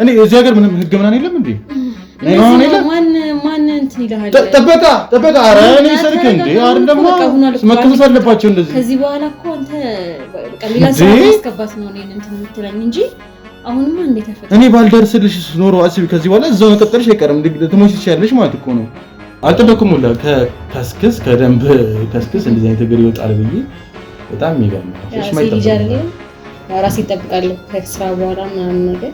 እኔ እዚህ ሀገር ምንም ህግ ምናምን የለም እንዴ? ማን እንትን ይላል ጠበቃ ኧረ እኔ ስልክ እንዴ አይደል ደግሞ መከሰስ አለባቸው እንደዚህ። ከዚህ በኋላ እኮ አንተ ቀሊላ ሰው ማስገባት ነው እኔን እንትን የምትለኝ እንጂ አሁንማ እንዴት ተፈጠረ? እኔ ባልደርስልሽ ኖሮ አስቢ ከዚህ በኋላ እዛው መቀጠልሽ አይቀርም ትሞች ትችያለሽ ማለት እኮ ነው። አልጠበኩም ሁላ ከከስክስ ከደንብ ከስክስ እንደዚህ አይነት ነገር ይወጣል ብዬ በጣም የሚገርም ነው። እሺ ማይጠበቅ ራሴ እጠብቃለሁ ከስራ በኋላ ምናምን ነገር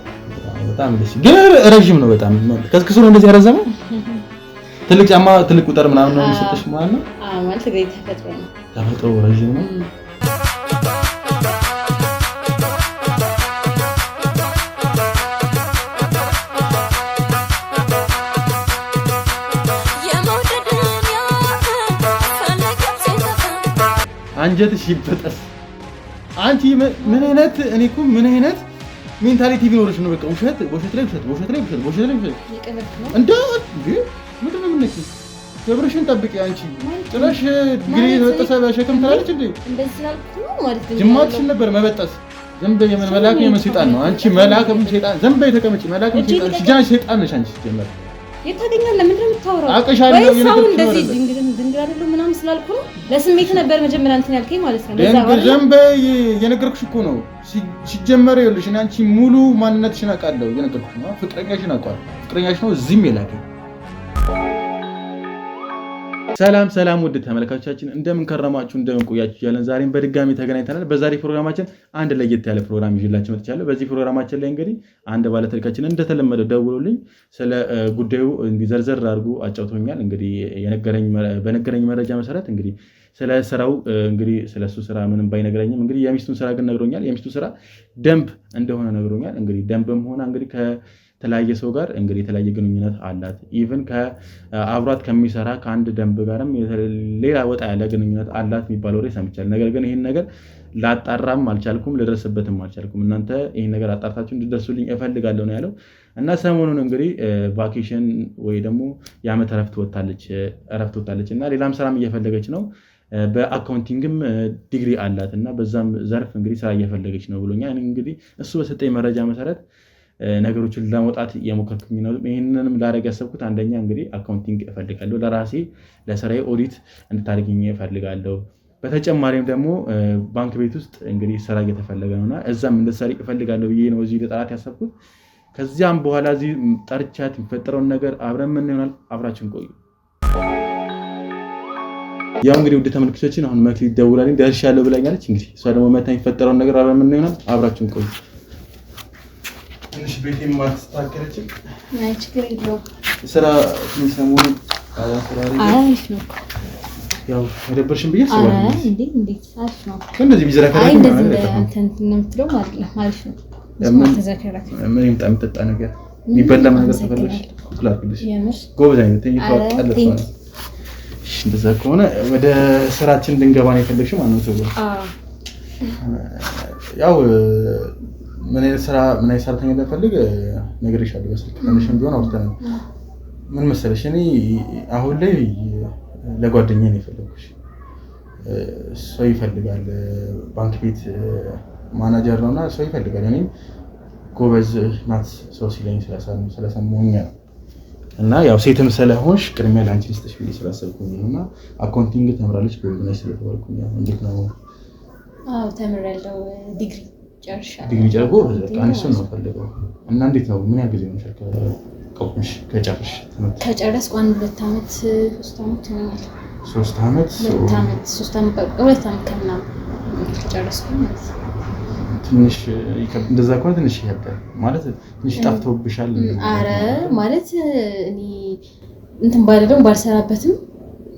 በጣም ደስ ግን ረጅም ነው በጣም ከስክስ ነው እንደዚህ ያረዘመው። ትልቅ ጫማ ትልቅ ቁጥር ምናምን ነው የሚሰጥሽ ማለት ነው። አዎ ማለት ግሬት ተፈጥሮ ነው። ተፈጥሮ ረጅም ነው። አንጀትሽ ይበጠስ። አንቺ ምን አይነት እኔ እኮ ምን አይነት ሜንታሊቲ ቢኖርሽ ነው? በቃ ውሸት ላይ እንደ ምንድን ነው የምነኪው? ክብርሽን ጠብቂ። አንቺ ጥለሽ ግሬ ተበጠሰ ሸክም ትላለች እንዴ? እንደዚህ ስላልኩ ነው ማለት ነው። ጅማትሽን ነበር መበጠስ። ዘንበ የምን መልአክ የምን ሰይጣን ነው? አንቺ መልአክም ሰይጣን ዘንበ የተቀመጪ መልአክም ሰይጣን ሲጃን ሰይጣን ነሽ አንቺ ጀመር የታገኛለ ምንድን ነው የምታወራው? አቀሻለሁ የነገርኩሽ እንደዚህ ድንግል አይደለም ምናምን ስላልኩ ነው። ለስሜት ነበር መጀመሪያ እንትን ያልከኝ ማለት ነው። ለዛ ነው ዘንበ የነገርኩሽ እኮ ነው። ሲጀመር ይኸውልሽ እኔ አንቺ ሙሉ ማንነትሽን አውቃለሁ። የነገርኩሽ ነው። ፍቅረኛሽን አውቃለሁ። ፍቅረኛሽ ነው እዚህም የላከኝ። ሰላም ውድ ተመልካቾቻችን እንደምን ከረማችሁ እንደምን ቆያችሁ እያለን ዛሬም በድጋሚ ተገናኝተናል። በዛሬ ፕሮግራማችን አንድ ለየት ያለ ፕሮግራም ይዤላችሁ መጥቻለሁ። በዚህ ፕሮግራማችን ላይ እንግዲህ አንድ ባለታሪካችን እንደተለመደው ደውሎልኝ ስለ ጉዳዩ እንዲዘርዘር አድርጎ አጫውቶኛል። እንግዲህ በነገረኝ መረጃ መሰረት እንግዲህ ስለ ስራው እንግዲህ ስለሱ ስራ ምንም ባይነግረኝም እንግዲህ የሚስቱን ስራ ግን ነግሮኛል። የሚስቱ ስራ ደንብ እንደሆነ ነግሮኛል። እንግዲህ ደንብም ሆነ እንግዲህ ከተለያየ ሰው ጋር እንግዲህ የተለያየ ግንኙነት አላት። ኢቭን ከአብሯት ከሚሰራ ከአንድ ደንብ ጋርም ሌላ ወጣ ያለ ግንኙነት አላት የሚባል ወሬ ሰምቻለሁ። ነገር ግን ይህን ነገር ላጣራም አልቻልኩም፣ ልደርስበትም አልቻልኩም። እናንተ ይህን ነገር አጣርታችሁ እንድደርሱልኝ እፈልጋለሁ ነው ያለው። እና ሰሞኑን እንግዲህ ቫኬሽን ወይ ደግሞ የዓመት እረፍት ወጣለች እና ሌላም ስራም እየፈለገች ነው። በአካውንቲንግም ዲግሪ አላት እና በዛም ዘርፍ እንግዲህ ስራ እየፈለገች ነው ብሎኛል። እንግዲህ እሱ በሰጠኝ መረጃ መሰረት ነገሮችን ለመውጣት የሞከርኩኝ ነው። ይህንንም ላደርግ ያሰብኩት አንደኛ እንግዲህ አካውንቲንግ እፈልጋለሁ፣ ለራሴ ለስራዬ ኦዲት እንድታደርግኝ እፈልጋለሁ። በተጨማሪም ደግሞ ባንክ ቤት ውስጥ እንግዲህ ስራ እየተፈለገ ነውና እዛም እንድትሰሪ እፈልጋለሁ ብዬ ነው እዚህ ለጠራት ያሰብኩት። ከዚያም በኋላ እዚህ ጠርቻት የሚፈጠረውን ነገር አብረን ምን ይሆናል፣ አብራችን ቆዩ። ያው እንግዲህ ውድ ተመልካቾችን አሁን መክሊት ደውላልኝ ደርሻለሁ ብላኛለች። እንግዲህ እሷ ደግሞ መታ የሚፈጠረውን ነገር አብረን ምን ይሆናል፣ አብራችን ቆዩ። ትንሽ ቤቴን ማስተካከለች። አይ ችግር የለውም። ስራ ሰሞኑን አሪፍ ነው። ያው መደበርሽን ብዬ አስባለሁ። እንዴት አሪፍ ነው። እንደዚህ ቢዘረከረክ ማለት ነው። አንተ እንትን የምትለው አሪፍ ነው። ምን ይምጣ የምጠጣ ነገር የሚበላ ነገር ተፈልሽ ኩላክልሽ ጎበዝ አይነት ተይቷል። እንደዛ ከሆነ ወደ ስራችን እንድንገባ ነው የፈለግሽው ማለት ነው። ያው ምን አይነት ሰራተኛ እንደፈልግ ነግሬሻለሁ በስልክ ትንሽም ቢሆን አውርተናል። ምን መሰለሽ እኔ አሁን ላይ ለጓደኛዬ ነው የፈለግኩሽ። ሰው ይፈልጋል፣ ባንክ ቤት ማናጀር ነውና ሰው ይፈልጋል። እኔ ጎበዝ ናት ሰው ሲለኝ ስለሰማሁኝ ነው። እና ያው ሴትም ስለሆንሽ ቅድሚያ ለአንቺ ልስጥሽ ብዬ ስላሰብኩኝ ነው። እና አካውንቲንግ ተምራለች ጎበዝ ነሽ ስለተባልኩኝ እንዴት ነው? አዎ ተምሬያለሁ። ዲግሪ ጨርሻለሁ። ዲግሪ ጨርጎ በቃ እሱን ነው ፈልገው። እና እንዴት ነው ምን ያህል ጊዜ ሆነሻል ከቆምሽ ከጨረስሽ? ከጨረስኩ 2 ዓመት 3 ዓመት ሆኗል። 3 ዓመት 2 ዓመት ከምናምን ከጨረስኩ ማለት ነው። ትንሽ እንደዛ ከሆነ ትንሽ ይከብዳል ማለት ትንሽ ጣፍቶብሻል? አረ ማለት እኔ እንትን ባልደም ባልሰራበትም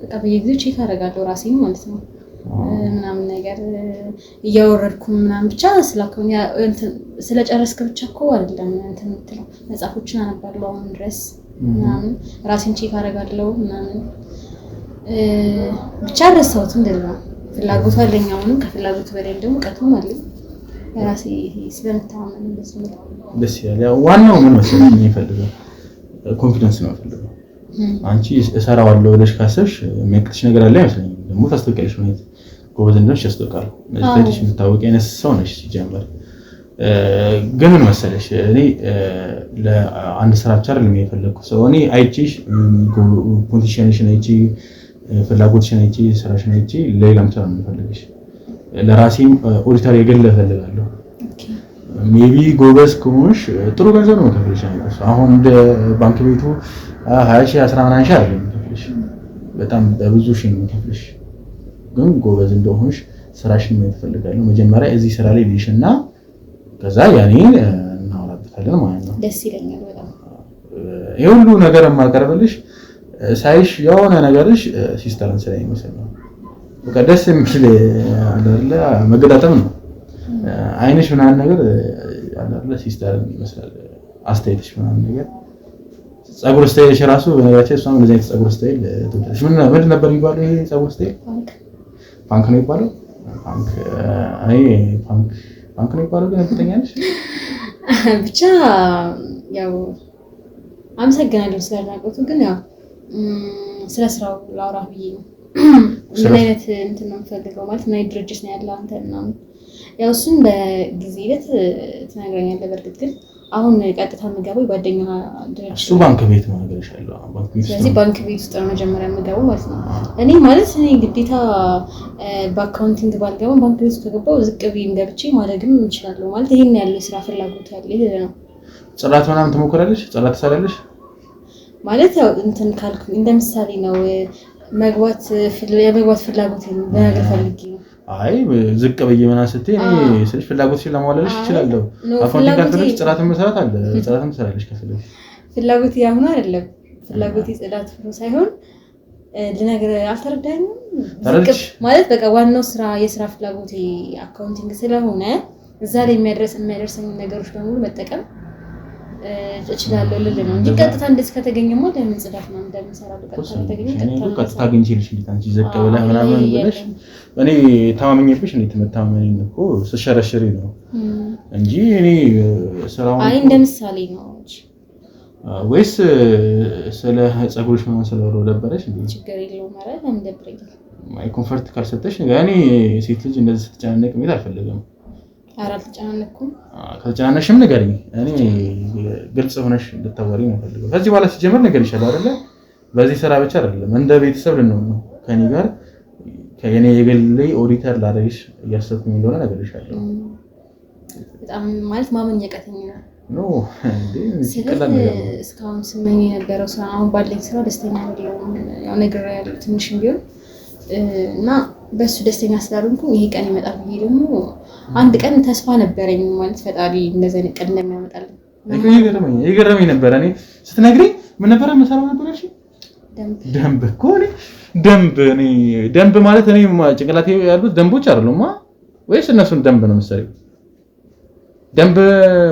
በቃ በየጊዜው ቼክ አደርጋለሁ ራሴን ማለት ነው። ምናምን ነገር እያወረድኩ ምናምን ብቻ ስላከውኛ እንትን ስለጨረስክ ብቻ እኮ አይደለም እንትን የምትለው መጽሐፎችን አነባለሁ አሁን ድረስ ምናምን ራሴን ቼክ አደርጋለሁ ምናምን ብቻ ረሳሁት። እንደዛ ፍላጎቱ አለኝ። አሁንም ከፍላጎቱ በላይ ደግሞ እውቀቱም አለኝ። ራሴ ስለምታመን ደስ ይላል። ያው ዋናው ምን መሰለኝ የሚፈልገው ኮንፊደንስ ነው የሚፈልገው። አንቺ እሰራዋለሁ ብለሽ ካሰብሽ የሚያቅትሽ ነገር አለ አይመስለኝም። ደግሞ ታስተውቂያለሽ ማለት ጎበዝ እንደሆነሽ ያስተውቃል። ስለዚህ የምታወቂ አይነት ሰው ነሽ ሲጀመር ግን ምን መሰለሽ እኔ ለአንድ ስራ ብቻ አይደለም የፈለኩት ሰው እኔ አይቼሽ ፖቴንሻልሽን አይቼ ፍላጎትሽን አይቼ ስራሽን አይቼ ሌላም ስራ ነው የምፈልግሽ ለራሴም ኦዲተር የግል እፈልጋለሁ ሜቢ ጎበዝ ከሆንሽ ጥሩ ገንዘብ ነው የምከፍልሽ አሁን እንደ ባንክ ቤቱ 20 ሺህ 10 ሺህ አይደለም የምከፍልሽ በጣም በብዙ ሺህ ነው የምከፍልሽ ግን ጎበዝ እንደሆንሽ ስራሽን ማየት እፈልጋለሁ መጀመሪያ እዚህ ስራ ላይ ልሽና ከዛ ያኔን እናወራበታለን ማለት ነው ደስ ይለኛል በጣም ይሄ ሁሉ ነገር የማቀርብልሽ ሳይሽ የሆነ ነገርሽ ሲስተርን ስለኝ መሰለኝ በቃ ደስ የሚል አይደለ መገጣጠም ነው አይንሽ ምናምን ነገር አይደለ ሲስተርን ይመስላል አስተያየትሽ ምናምን ነገር ጸጉር ስታይልሽ ራሱ በነገራችን እሷም እንደዚህ አይነት ጸጉር ስታይል ትወዳለሽ ምን ነበር የሚባለው ይሄ ጸጉር ስታይል ፓንክ ነው የሚባለው ፓንክ እኔ ፓንክ ነው የሚባለው ግን እርግጠኛ ነሽ ብቻ ያው አመሰግናለሁ ስለናቀቱ ግን ያው ስለ ስራው ላውራ ብዬ ነው ምን አይነት እንትን ነው የምፈልገው ማለት ምን አይነት ድርጅት ነው ያለው አንተ ምናምን ያው እሱን በጊዜ ሂደት ትነግረኛለህ በእርግጥ ግን አሁን ቀጥታ የምገባው ጓደኛ ድርጅት እሱ ባንክ ቤት ነው ነገርሻለሁ ባንክ ቤት ስለዚህ ባንክ ቤት ውስጥ ነው መጀመሪያ የምገባው ማለት ነው እኔ ማለት እኔ ግዴታ በአካውንቲንግ ባልገባም ባንክ ቤት ከገባው ዝቅ ብዬም ገብቼ ማለግም እንችላለሁ ማለት ይሄን ያለው ስራ ፍላጎት ያለ ይሄ ነው ጽዳት ምናምን ትሞክራለሽ ጽዳት ትሰራለሽ ማለት ያው እንትን ካልኩ እንደምሳሌ ነው መግባት ፍላጎት ነው በነገር ፈልጌ ነው አይ ዝቅ በየመና ስትይ እኔ ስለሽ ፍላጎትሽን ለማወለልሽ ይችላልው አካውንቲንግ ካልፈለግሽ ጽዳት መስራት አለ ጽዳት መስራለሽ ከፈለግሽ ፍላጎት ያሁን አይደለም ፍላጎት ጽዳት ሳይሆን ለነገር አልተረዳኝም ማለት በቃ ዋናው ስራ የስራ ፍላጎት አካውንቲንግ ስለሆነ እዛ ላይ የሚያደርሰኝ ነገሮች በሙሉ መጠቀም እችላለሁ ልል ነው እንጂ ቀጥታ እንደዚህ ከተገኘማ ለምን ጽዳት ነው እንደምሰራው ቀጥታ አግኝቼልሽ እንዴት አንቺ ዘቅ ብለህ ምናምን ብለሽ እኔ ተማመኝብሽ እንዴት መታመኝ ነው እኮ ስሸረሽሪ ነው እንጂ እኔ ስራውን አይ እንደምሳሌ ነው ወይስ ስለ ጸጉርሽ ምናምን ስለወረው ደበረሽ እንዴ ችግር የለውም ማለት እንደብረኝ ማይ ኮምፎርት ካልሰጠሽ እኔ ሴት ልጅ እንደዚህ ስትጨናነቅ ማለት አልፈልግም አራል ተጨናነቅኩም ከተጨናነሽም ንገሪኝ እኔ ግልጽ ሆነሽ እንድታወሪ ነው ፈልገው ከዚህ በኋላ ሲጀምር ነገር ይሻላል አይደለ በዚህ ስራ ብቻ አይደለም እንደ ቤተሰብ ልንሆን ነው ከኔ ጋር ከኔ የግል ኦዲተር ላደርግሽ እያሰብኩኝ እንደሆነ ነገር ይሻላል በጣም ማለት ማመን ያቀተኝ ነው እንዴ ሲቀላል ነገር ነው እስካሁን ስመኝ የነበረው ስራ አሁን ባለኝ ስራ ደስተኛ አይደለሁም ያው ነገር ያለው ትንሽም ቢሆን እና በሱ ደስተኛ ስላልሆንኩ ይሄ ቀን ይመጣል ብዬ ደግሞ አንድ ቀን ተስፋ ነበረኝ ማለት ፈጣሪ እንደዚህ አይነት ቀን እንደሚያመጣልኝ ይገርመኝ ነበር እኔ ስትነግሪኝ ምን ነበር መሰራው ነበር እሺ ደንብ እኮ ደንብ ማለት እኔ ጭንቅላቴ ያሉት ደንቦች አይደሉማ ወይስ እነሱን ደንብ ነው መሰለኝ ደንብ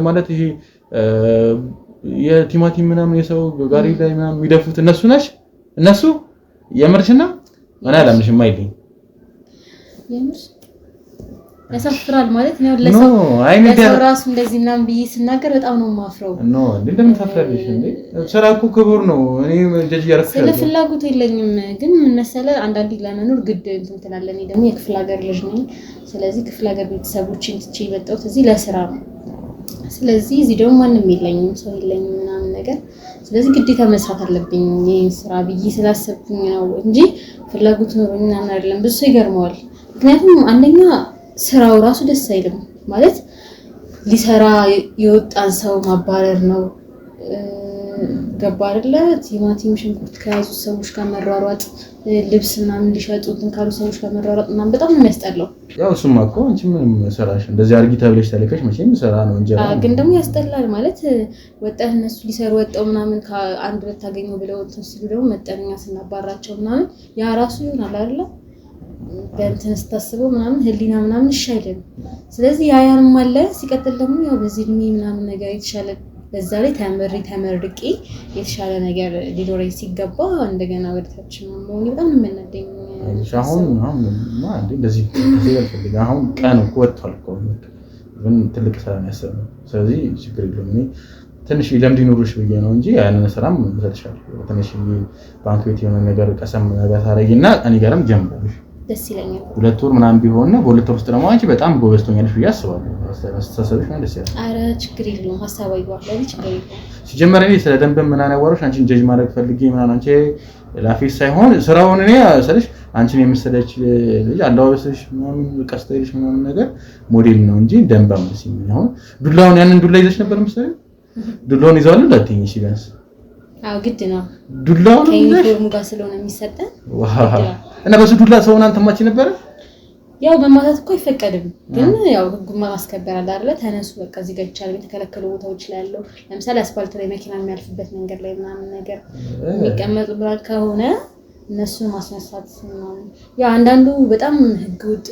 ማለት ይሄ የቲማቲም ምናምን የሰው ጋሪ ላይ ምናምን የሚደፉት እነሱ የምርሽና እኔ አላምንሽም አይልኝ የምርሽ ያሳፍራል ማለት ነው ለሰው ራሱ እንደዚህ ምናምን ብዬ ስናገር በጣም ነው ማፍረው እንደምን ታፍራለሽ እንዴ ስራ እኮ ክቡር ነው እኔ ጀጅ ያረክሽ ስለ ፍላጎት የለኝም ግን ምን መሰለህ አንዳንዴ ለመኖር ግድ እንትን ትላለህ እኔ ደግሞ የክፍለ ሀገር ልጅ ነኝ ስለዚህ ክፍለ ሀገር ቤተሰቦችን ትቼ የመጣሁት እዚህ ለስራ ነው ስለዚህ እዚህ ደግሞ ማንም የለኝም ሰው የለኝም ምናምን ነገር ስለዚህ ግዴታ መስራት አለብኝ ይሄን ስራ ብዬ ስላሰብኩኝ ነው እንጂ ፍላጎት ኖሮኝ አይደለም ብዙ ሰው ይገርመዋል ምክንያቱም አንደኛ ስራው ራሱ ደስ አይልም ማለት ሊሰራ የወጣን ሰው ማባረር ነው ገባ አይደለ ቲማቲም ሽንኩርት ከያዙ ሰዎች ጋር መሯሯጥ ልብስ ምናምን ሊሸጡ እንትን ካሉ ሰዎች ጋር መሯሯጥ ምናምን በጣም ነው የሚያስጠላው ያው እሱማ እኮ አንቺ ምንም ሰራሽ እንደዚህ አርጊ ተብለሽ ተለከሽ መቼም ሰራ ነው እንጂ ግን ደግሞ ያስጠላል ማለት ወጣህ እነሱ ሊሰሩ ወጣው ምናምን ከአንድ ሁለት ታገኘው ብለው ተስሉ ደግሞ መጠነኛ ስናባራቸው ምናምን ያ ራሱ ይሆናል አይደለ በእንትን ስታስበው ምናምን ህሊና ምናምን ይሻላል ስለዚህ ያያንም አለ ሲቀጥል ደግሞ ያው በዚህ እድሜ ምናምን ነገር የተሻለ በዛ ላይ ተመርቄ የተሻለ ነገር ሊኖረኝ ሲገባ እንደገና ወደታች መሆን በጣም ነው የሚያናደኝ አሁን ማለት እንደዚህ ተፈልጋ አሁን ቀን እኮ ወጥቷል እኮ ግን ትልቅ ስራ ነው ያሰብነው ስለዚህ ችግር የለውም እኔ ትንሽ ለምድ ይኖርሽ ብዬ ነው እንጂ ያንን ስራም ተተሻለ ትንሽ ባንክ ቤት የሆነ ነገር ቀሰም ነገር ታረጊና እኔ ጋርም ጀምራለሽ ደስ ይለኛል። 2 ወር ምናምን ቢሆንና በ2 ወር ውስጥ ደግሞ አንቺ በጣም ጎበዝ ትሆኛለሽ ብዬ አስባለሁ። አስተሳሰብሽ ነው ደስ ይላል። ኧረ ችግር የለውም ሀሳብ አይጓል ላይ ችግር የለውም። ሲጀመር እኔ ስለ ደንብ ምናምን ያወራሽ አንቺን ጀጅ ማድረግ ፈልጌ ምናምን አንቺ ላፊስ ሳይሆን ስራውን እኔ ስልሽ አንቺን የመሰለች ልጅ አለባበስሽ ምናምን ቀስተይልሽ ምናምን ነገር ሞዴል ነው እንጂ ደንብ አምስኝ ነው። ዱላውን ያንን ዱላ ይዘሽ ነበር መሰለኝ። ዱላውን ይዘዋል እንዳትይኝ እሺ ቢያንስ አዎ ግድ ነው። ዱላውን ከዩኒፎርሙ ጋር ስለሆነ የሚሰጠን እና በሱ ዱላ ሰውን አንተማች ነበር። ያው በማታት እኮ አይፈቀድም፣ ግን ያው ህጉን ማስከበር አለ አይደል? ተነሱ በቃ እዚህ ጋር ይቻላል የተከለከሉ ቦታዎች ላይ ያለው ለምሳሌ አስፋልት ላይ መኪና የሚያልፍበት መንገድ ላይ ምናምን ነገር የሚቀመጡ ብራል ከሆነ እነሱን ማስነሳት ነው። ያው አንዳንዱ በጣም ህገወጥ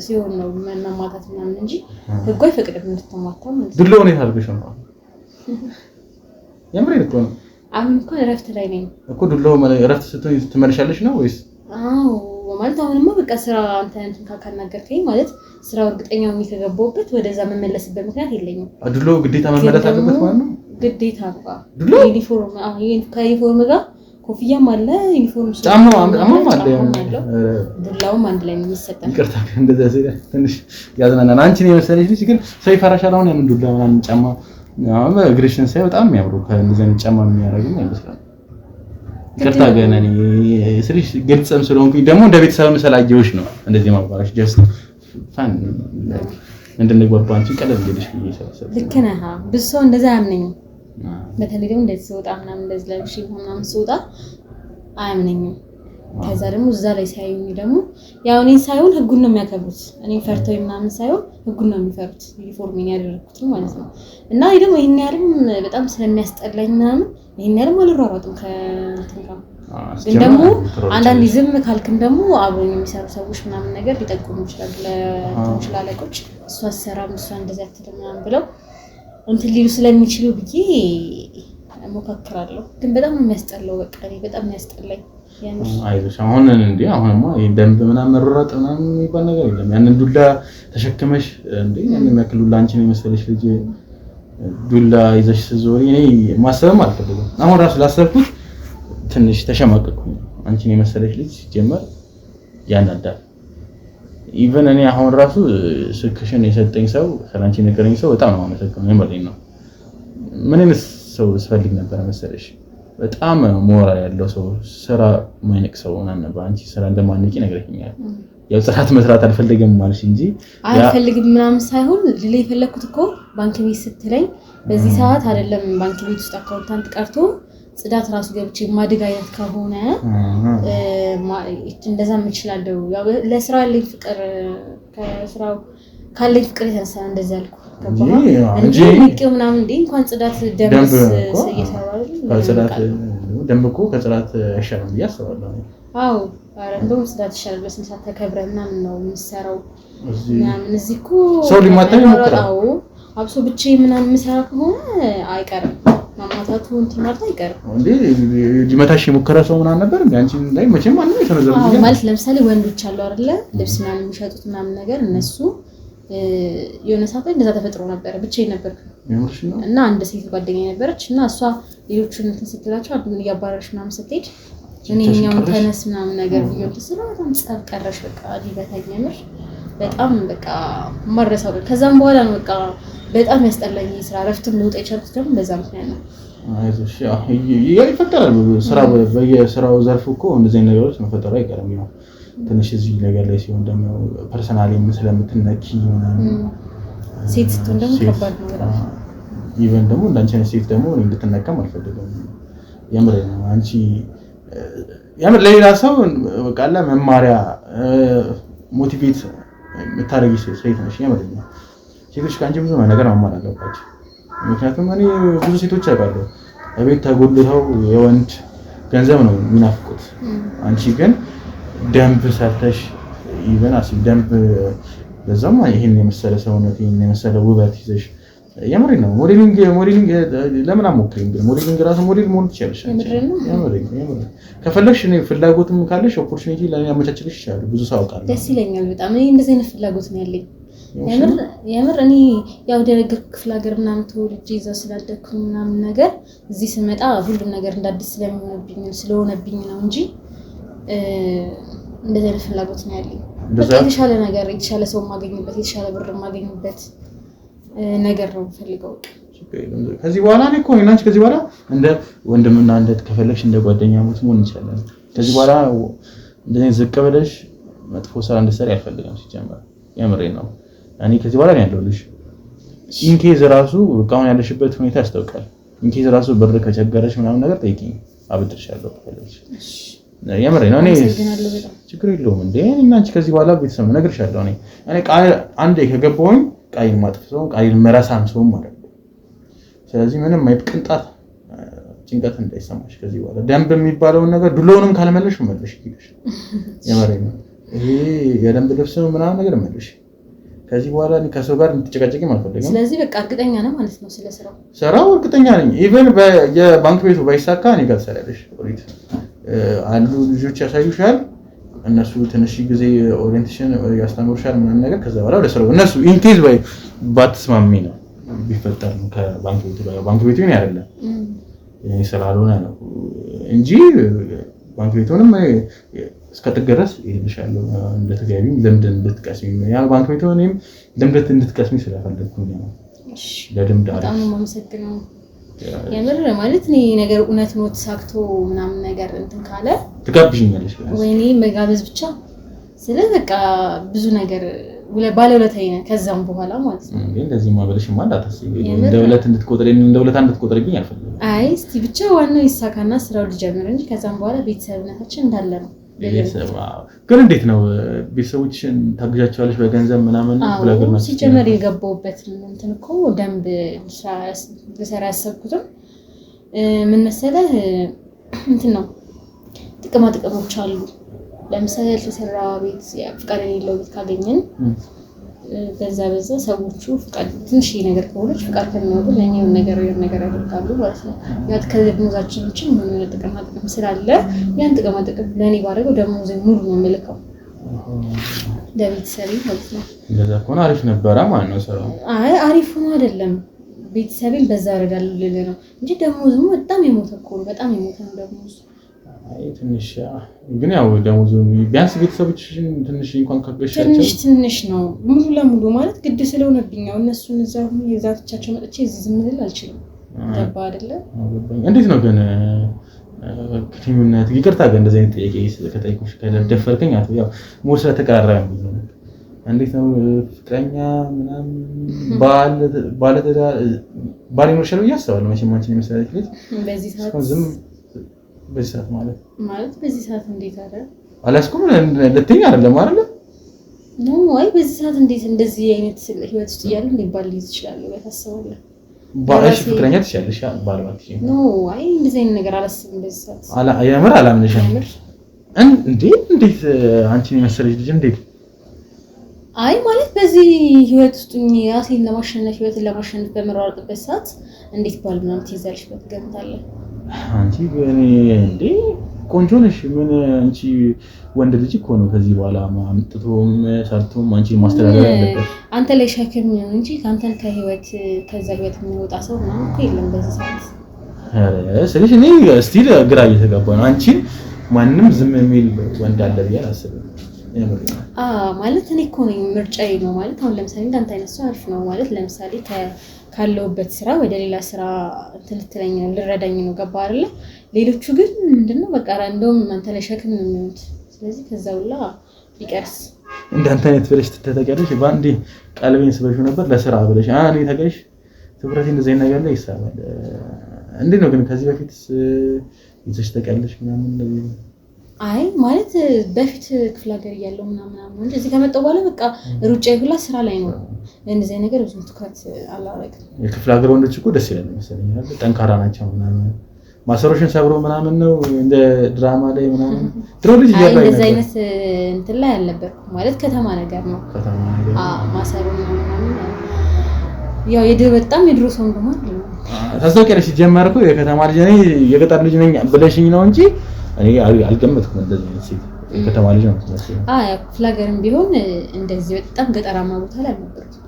ሲሆን ነው መማታት ምናምን እንጂ ህጉ አይፈቅድም እንድትማታው ማለት ነው። ዱላውን ይታልብሽ ነው የምሬን እኮ ነው። አሁን እኮ እረፍት ላይ ነኝ እኮ ዱላው እረፍት ስትሆኝ ትመለሻለሽ ነው ወይስ? አዎ ማለት አሁንማ በቃ ስራ አንተ ካናገርከኝ ማለት ስራው እርግጠኛው የሚተገባውበት ወደዛ መመለስበት ምክንያት የለኝም። ዱላው ግዴታ መመለስ አለበት ማለት ነው። ግዴታ ዱላው ዩኒፎርም ከዩኒፎርም ጋር ኮፍያም አለ ዩኒፎርም ጫማው አለ ዱላውም አንድ ላይ የሚሰጠን። ይቅርታ እንደዛ ሲል ትንሽ ያዝናናል። አንቺን የመሰለሽ ልጅ ግን ሰው ይፈራሻል። አሁን ያንን ዱላ ምናምን ጫማ አሁን እግርሽን ሳይ በጣም የሚያምሩ ከእንደዚህ ጫማ የሚያደርጉኝ አይመስልም። ይቅርታ ግን እኔ ስልሽ ግልጽም ስለሆንኩኝ ደግሞ እንደ ቤተሰብም ስላየሁሽ ነው እንደዚህ ማባራሽ ጀስት ፋን እንድንግባባ አንቺ ቀለል ይልሽ ብዬ ሰለሰለ። ልክ ነህ። ብዙ ሰው እንደዛ አያምነኝም። በተለይ ደግሞ እንደዚህ ወጣ ምናምን እንደዚህ ለብሽ ምናምን ስወጣ አያምነኝም። ከዛ ደግሞ እዛ ላይ ሳይዩኝ ደግሞ ያው እኔን ሳይሆን ህጉን ነው የሚያከብሩት። እኔን ፈርተው ምናምን ሳይሆን ህጉን ነው የሚፈሩት። ዩኒፎርሜን ያደረኩት ማለት ነው። እና ይሄ ደግሞ ይሄን ያህልም በጣም ስለሚያስጠላኝ ምናምን ይሄን ያህልም አልሯሯጥም ከእንትን ጋር። ግን ደግሞ አንዳንዴ ዝም ካልክም ደግሞ አብሮኝ የሚሰሩ ሰዎች ምናምን ነገር ሊጠቁሙ ይችላሉ ለትንሽ ላለቆች እሷ አሰራም እሷ እንደዚህ አትልም ምናምን ብለው እንትን ሊሉ ስለሚችሉ ብዬ እሞካክራለሁ። ግን በጣም የሚያስጠላው በቃ እኔ በጣም የሚያስጠላኝ አይዞሽ አሁን እንዴ አሁንማ ደንብ ምናምን መሯሯጥ ምናምን የሚባል ነገር የለም። ያንን ዱላ ተሸክመሽ እንዴ ያንን የሚያክል ዱላ አንቺን የመሰለሽ ልጅ ዱላ ይዘሽ ስትዞሪ እኔ ማሰብም አልፈልግም። አሁን ራሱ ላሰብኩት ትንሽ ተሸማቀቅኩኝ። አንቺን የመሰለሽ ልጅ ጀመር ያናዳል። ኢቭን እኔ አሁን ራሱ ስልክሽን የሰጠኝ ሰው ስለአንቺ ነገረኝ ሰው በጣም ነው የማመሰግነው። የምሬን ነው። ምን አይነት ሰው ስፈልግ ነበር መሰለሽ? በጣም ሞራል ያለው ሰው፣ ስራ ማይነቅ ሰው ምናምን ነበር። አንቺ ስራ እንደማንቂ ነግረሽኛል። ያው ጽራት መስራት አልፈልግም ማለት እንጂ አልፈልግም ምናምን ሳይሆን ልሌ የፈለኩት እኮ ባንክ ቤት ስትለኝ በዚህ ሰዓት አይደለም ባንክ ቤት ውስጥ አካውንታንት ቀርቶ ጽዳት ራሱ ገብቼ ማድጋ አይነት ከሆነ እንደዛ እችላለሁ። ያው ለስራ ላይ ፍቅር ከስራው ካለኝ ፍቅር የተነሳ እንደዛ አልኩ። እንጂ ምናምን እንዴ እንኳን ጽዳት ደምስ እየሰራው ከጽዳት ደም እኮ ከጽዳት አይሻልም ብዬ አስባለሁ። አዎ አረ እንደውም ጽዳት ይሻላል። በስንት ሰዓት ተከብረህ ምናምን ነው የምትሰራው ምናምን። እዚህ እኮ ሰው ሊማታ ይሞክራል። አብሶ ብቻዬን ምናምን የምሰራ ከሆነ አይቀርም ማማታቱ እንትን ማለት አይቀርም። እንዴ ሊመታሽ የሞከረ ሰው ምናምን ነበር እንዴ? አንቺ ላይ መቼም አንተ የተነዘረው ነው ማለት ለምሳሌ ወንዶች አሉ አይደለ? ልብስ ምናምን የሚሸጡት ምናምን ነገር እነሱ የሆነ ሰዓት ላይ እንደዛ ተፈጥሮ ነበር። ብቻዬን ነበርኩ እና አንድ ሴት ጓደኛዬ ነበረች እና እሷ ሌሎችን እንትን ስትላቸው አንዱን እያባረረሽ ምናምን ስትሄድ እኔኛውን ተነስ ምናምን ነገር ቢሆን ተስራ በጣም ጸብ ቀረሽ። በቃ ሊበታኛለሽ በጣም በቃ ማረሳው። ከዛም በኋላ ነው በቃ በጣም ያስጠላኝ ስራ ረፍትም ልውጣ የቻልኩት ደግሞ በዛ ምክንያት ነው። አይዞሽ ያው ይፈጠራል። ስራ በየስራው ዘርፍ እኮ እንደዚህ አይነት ነገሮች መፈጠሩ አይቀርም። ያው ትንሽ እዚህ ነገር ላይ ሲሆን ደግሞ ፐርሰናሊ ስለምትነኪ ምናምን ሴት ስትሆን ደግሞ ከባድ ነው በጣም። ኢቨን ደግሞ እንዳንቺ አይነት ሴት ደግሞ እንድትነካም አልፈልግም። የምር ነው አንቺ የምር ለሌላ ሰው በቃ ለመማሪያ ሞቲቬት የምታደርጊ ሴት ነሽ። የምር ነው ሴቶች ከአንቺ ብዙ ነገር መማር አለባቸው። ምክንያቱም እኔ ብዙ ሴቶች አውቃለሁ እቤት ተጎልተው የወንድ ገንዘብ ነው የሚናፍቁት። አንቺ ግን ደንብ ሰርተሽ ኢቨን አሲብ ደንብ ለዛም ይሄን የመሰለ ሰውነት ይሄን የመሰለ ውበት ይዘሽ የምር ነው። ሞዴሊንግ ለምን አሞክሪኝ? ግን ሞዴሊንግ ራሱ ሞዴል መሆን ትችያለሽ። የምር ከፈለግሽ እኔ ፍላጎትም ካለሽ ኦፖርቹኒቲ ለኔ አመቻችልሽ ይችላል። ብዙ ሰው አውቃለሁ። ደስ ይለኛል በጣም። እኔ እንደዚህ አይነት ፍላጎት ነው ያለኝ። የምር እኔ ያው ደረገ ክፍለ ሀገር ምናምን ተወልጄ እዛ ስላደኩኝ ምናምን ነገር እዚህ ስመጣ ሁሉም ነገር እንዳዲስ ስለሆነብኝ ነው እንጂ እንደዚህ አይነት ፍላጎት ነው ያለኝ። በቃ የተሻለ ነገር የተሻለ ሰው ማገኝበት የተሻለ ብር ማገኝበት ነገር ነው ፈልገው። ከዚህ በኋላ ነው እኮ እናንቺ ከዚህ በኋላ እንደ ወንድምና እንደ ከፈለግሽ እንደ ጓደኛሞች መሆን እንችላለን። ከዚህ በኋላ እንደዚህ ዝቅ ብለሽ መጥፎ ስራ እንድትሰሪ አልፈልግም። ሲጀመር የምሬን ነው። እኔ ከዚህ በኋላ ነው ያለሁልሽ። ኢንኬዝ ራሱ አሁን ያለሽበት ሁኔታ ያስታውቃል። ኢንኬዝ ራሱ ብር ከቸገረሽ ምናምን ነገር ጠይቂኝ፣ አብድርሻለሁ ከፈለግሽ። የምሬን ነው። እኔ ችግር የለውም እንዴ እናንቺ ከዚህ በኋላ ቤተሰብ እነግርሻለሁ። እኔ ቃል አንዴ ከገባሁኝ ቃይን ማጥፍ ሰው ቃይን መረሳም ሰው ማለት ነው። ስለዚህ ምንም አይነት ቅንጣት ጭንቀት እንዳይሰማሽ ከዚህ በኋላ ደንብ የሚባለውን ነገር ዱሎውንም ካልመለሽ መልሽ ይልሽ። የምሬን ነው። ይሄ የደንብ ልብስ ነው ምናምን ነገር መልሽ። ከዚህ በኋላ ከሰው ጋር እንድትጨቃጨቂም አልፈልግም። ስለዚህ በቃ እርግጠኛ ነህ ማለት ነው ስለ ስራው እርግጠኛ ነኝ። ኢቨን የባንክ ቤቱ ባይሳካ እኔ ጋር ትሰሪያለሽ። ኦሪት አሉ ልጆች ያሳዩሻል። እነሱ ትንሽ ጊዜ ኦሪየንቴሽን ያስተምሩሻል ምናምን ነገር። ከዛ በኋላ ወደ ስራው እነሱ ኢንኬዝ ባትስማሚ ነው ቢፈጠር ነው ከባንክ ቤቱ ነው አይደለም ስላልሆነ ነው እንጂ ባንክ ቤቱንም እስከተገረስ ይልሻለሁ እንደተገቢም ልምድ እንድትቀስሚ ያ ባንክ ቤቱንም ልምድ እንድትቀስሚ ስለፈለኩኝ ነው። ለልምድ አለ። በጣም ማመሰግነው የምር ማለት ነው ነገር እውነት ነው ተሳክቶ ምናምን ነገር እንትን ካለ ትጋብዥኛለሽ ወይኔ መጋበዝ ብቻ ስለ በቃ ብዙ ነገር ባለውለታዬ ነኝ ከዛም በኋላ ማለት ነው። እንደዚህ ማበለሽ ማለት አታስቢ። እንደውለት እንድትቆጥሪብኝ አልፈልግም። አይ እስቲ ብቻ ዋናው ይሳካና ስራው ሊጀምር እንጂ ከዛም በኋላ ቤተሰብነታችን እንዳለ ነው። ግን እንዴት ነው ቤተሰቦችሽን ታግዣቸዋለሽ በገንዘብ ምናምን ብላገር ነው ሲጀመር የገባውበት እንትን እኮ ደንብ ልሰራ ያሰብኩትም ምን መሰለህ እንትን ነው ጥቅሞች አሉ። ለምሳሌ ተሰራ ቤት ፍቃድ የሌለው ቤት ካገኘን በዛ ሰዎቹ ፍቃድ ትንሽ ነገር ከሆነች ፍቃድ ከሚያወጡ ለኛ የሆነ ነገር ያደርጋሉ ማለት ነው። ያ ከደሞዛችን ውጪ ምን ጥቅም ስላለ ያን ጥቅም ለኔ ባደረገው ደሞዝ ሙሉ ነው የምልከው ለቤተሰቤ ማለት ነው። እንደዛ ከሆነ አሪፍ ነበረ ማለት ነው ስራው። አይ አሪፍ ሆኖ አይደለም ቤተሰቤን በዛ አደርጋለሁ ልል ነው እንጂ ደሞዙ በጣም የሞተ እኮ ነው። በጣም የሞተ ነው ደሞዙ። አይ ትንሽ ግን ያው ደሞዙ ቢያንስ ቤተሰቦችሽን ትንሽ እንኳን ካገሻቸው ትንሽ ነው። ሙሉ ለሙሉ ማለት ግድ ስለሆነብኝ ነው እነሱን እዛው የዛቻቸው መጥቼ እዚህ ዝም ልል አልችልም። ገባ አይደለ? እንዴት ነው ግን ከቲምነት ይቅርታ ግን እንደዚህ አይነት ጥያቄ ከተጠየቁሽ ከደፈርከኝ ያው ሞር ስለተቀራረበ ነው። እንዴት ነው ፍቅረኛ ምናምን ባል ይኖርሻል ብዬ አስባለሁ። መቼም አንቺን የመሰለች ልጅ በዚህ ሰዓት ማለት በዚህ ሰዓት እንዴት አለ አላስኩም ለተኛ አይደለም አይደል ነው ወይ በዚህ ሰዓት እንዴት እንደዚህ አይነት ህይወት ውስጥ እያለ እንዲባል ሊይዝ ይችላል ታስባለህ? ባልሽ ፍቅረኛ ትችያለሽ ባልባት ነው አይ እንደዚህ አይነት ነገር አላስብም በዚህ ሰዓት የምር አላምንሽም። እንዴት አንቺን የመሰለች ልጅ እንዴት አይ ማለት በዚህ ህይወት ውስጥ ራሴን ለማሸነፍ ህይወትን ለማሸነፍ በመራወጥበት ሰዓት እንዴት ባል ምናምን ትይዛለሽ በትገምታለህ? አንቺ ግን እንዴ ቆንጆ ነሽ። ምን አንቺ ወንድ ልጅ እኮ ነው ከዚህ በኋላ አምጥቶም ሰርቶም አንቺ ማስተዳደር ያለበት አንተ ላይ ሸክም ነው እንጂ ካንተን ከዛ ህይወት የሚወጣ ሰው ምናምን እኮ የለም በዚህ ሰዓት። ስለዚህ እኔ ስቲል ግራ እየተጋባ ነው። አንቺን ማንም ዝም የሚል ወንድ አለ ብዬ አላስብም። ማለት እኔ እኮ ነኝ ምርጫዬ ነው ማለት አሁን ለምሳሌ እንዳንተ አይነት ሰው አሪፍ ነው ማለት ለምሳሌ ካለውበት ስራ ወደ ሌላ ስራ ትልትለኝ ነው ልረዳኝ ነው ገባ አይደለ? ሌሎቹ ግን ምንድነው በቃ እንደውም አንተ ላይ ሸክም ነው የሚሆኑት። ስለዚህ ከዛውላ ቢቀርስ እንዳንተ አይነት ብለሽ ትተቀደሽ ባንዴ ቀልቤን ስበሽው ነበር ለስራ ብለሽ እኔ ተገሽ ትኩረት እንደዚህ ነገር ላይ ይሳባል። እንዴት ነው ግን ከዚህ በፊት ይዘሽ ተቀልሽ ምናምን እንደዚህ? አይ ማለት በፊት ክፍለ ሀገር እያለሁ ምናምን እንጂ እዚህ ከመጣሁ በኋላ በቃ ሩጫዬ ሁላ ስራ ላይ ነው። እንደዚህ ነገር ብዙ ትኩረት አላረግም። የክፍለ ሀገር ወንዶች እኮ ደስ ይላል መሰለኝ አይደል? ጠንካራ ናቸው ምናምን ማሰሮሽን ሰብሮ ምናምን ነው እንደ ድራማ ላይ ምናምን ድሮ ልጅ እያለ አይደል? እንደዚህ አይነት እንትን ላይ አልነበርኩም ማለት ከተማ ነገር ነው። ከተማ ነገር ማሰሮ ምናምን ያው በጣም የድሮ ሰው እንደማለት ነው። ታስታውቂያለሽ ሲጀመር እኮ የከተማ ልጅ ነኝ የገጠር ልጅ ነኝ ብለሽኝ ነው እንጂ እኔ አልገመትኩም እንደዚህ አይነት ሴት ከተማ ልጅ ነው ማለት ነው። ያው ክፍለ ሀገርም ቢሆን እንደዚህ በጣም ገጠራማ ቦታ ላይ አልነበርኩም።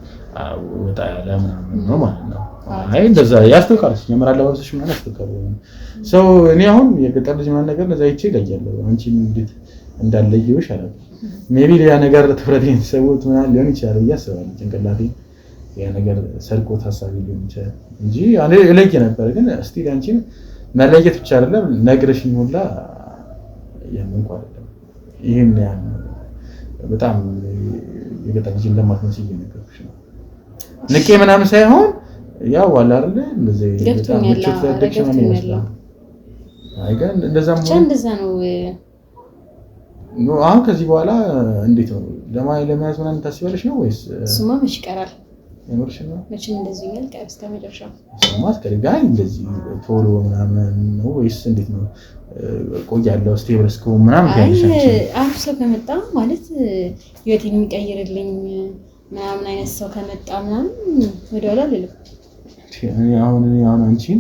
ወጣ ያለ ምናምን ነው ማለት ነው። አይ እንደዛ ያስተውቃል ሲጀመር አለባበስሽ ምናምን ያስተውቃል። እኔ አሁን የገጠር ልጅ ምናምን ነገር ለዛ ይቼ ይለያል። አንቺ እንዴት እንዳለየውሽ አለ ሜቢ ያ ነገር ትኩረቴን ሰውት ምናምን ሊሆን ይችላል ያስባል ጭንቅላቴ ያ ነገር ሰርቆት ሐሳብ ሊሆን ይችላል እንጂ እኔ እለየ ነበር ግን ስቲል አንቺን መለየት ብቻ አይደለም ነግረሽኝ ሁላ ያንንኳ አይደለም ይሄን ያን በጣም የገጠር ልጅ እንደማትመስይ ነገርኩሽ ነው ንቄ ምናምን ሳይሆን ያው ዋላ አይደለ እንደዚህ በጣም ምቾት ተደክሽ ነው የሚመስለው አይገን እንደዛም ነው ነው አሁን ከዚህ በኋላ እንዴት ነው ለማያዝ ምናምን ታስቢያለሽ ነው ወይስ እሱማ መች ይቀራል የምርሽ ነው መቼም እንደዚህ ያልቀር እስከመጨረሻው ሰማት ከጋይ እንደዚህ ቶሎ ምናምን ነው ወይስ እንዴት ነው ቆያለው ስቴብል እስከ ምናምን ያለሽ አፍ ሰው ከመጣ ማለት ህይወቴን የሚቀይርልኝ ምናምን አይነት ሰው ከመጣ ምናምን ወደኋላ ልልም አሁን አንቺን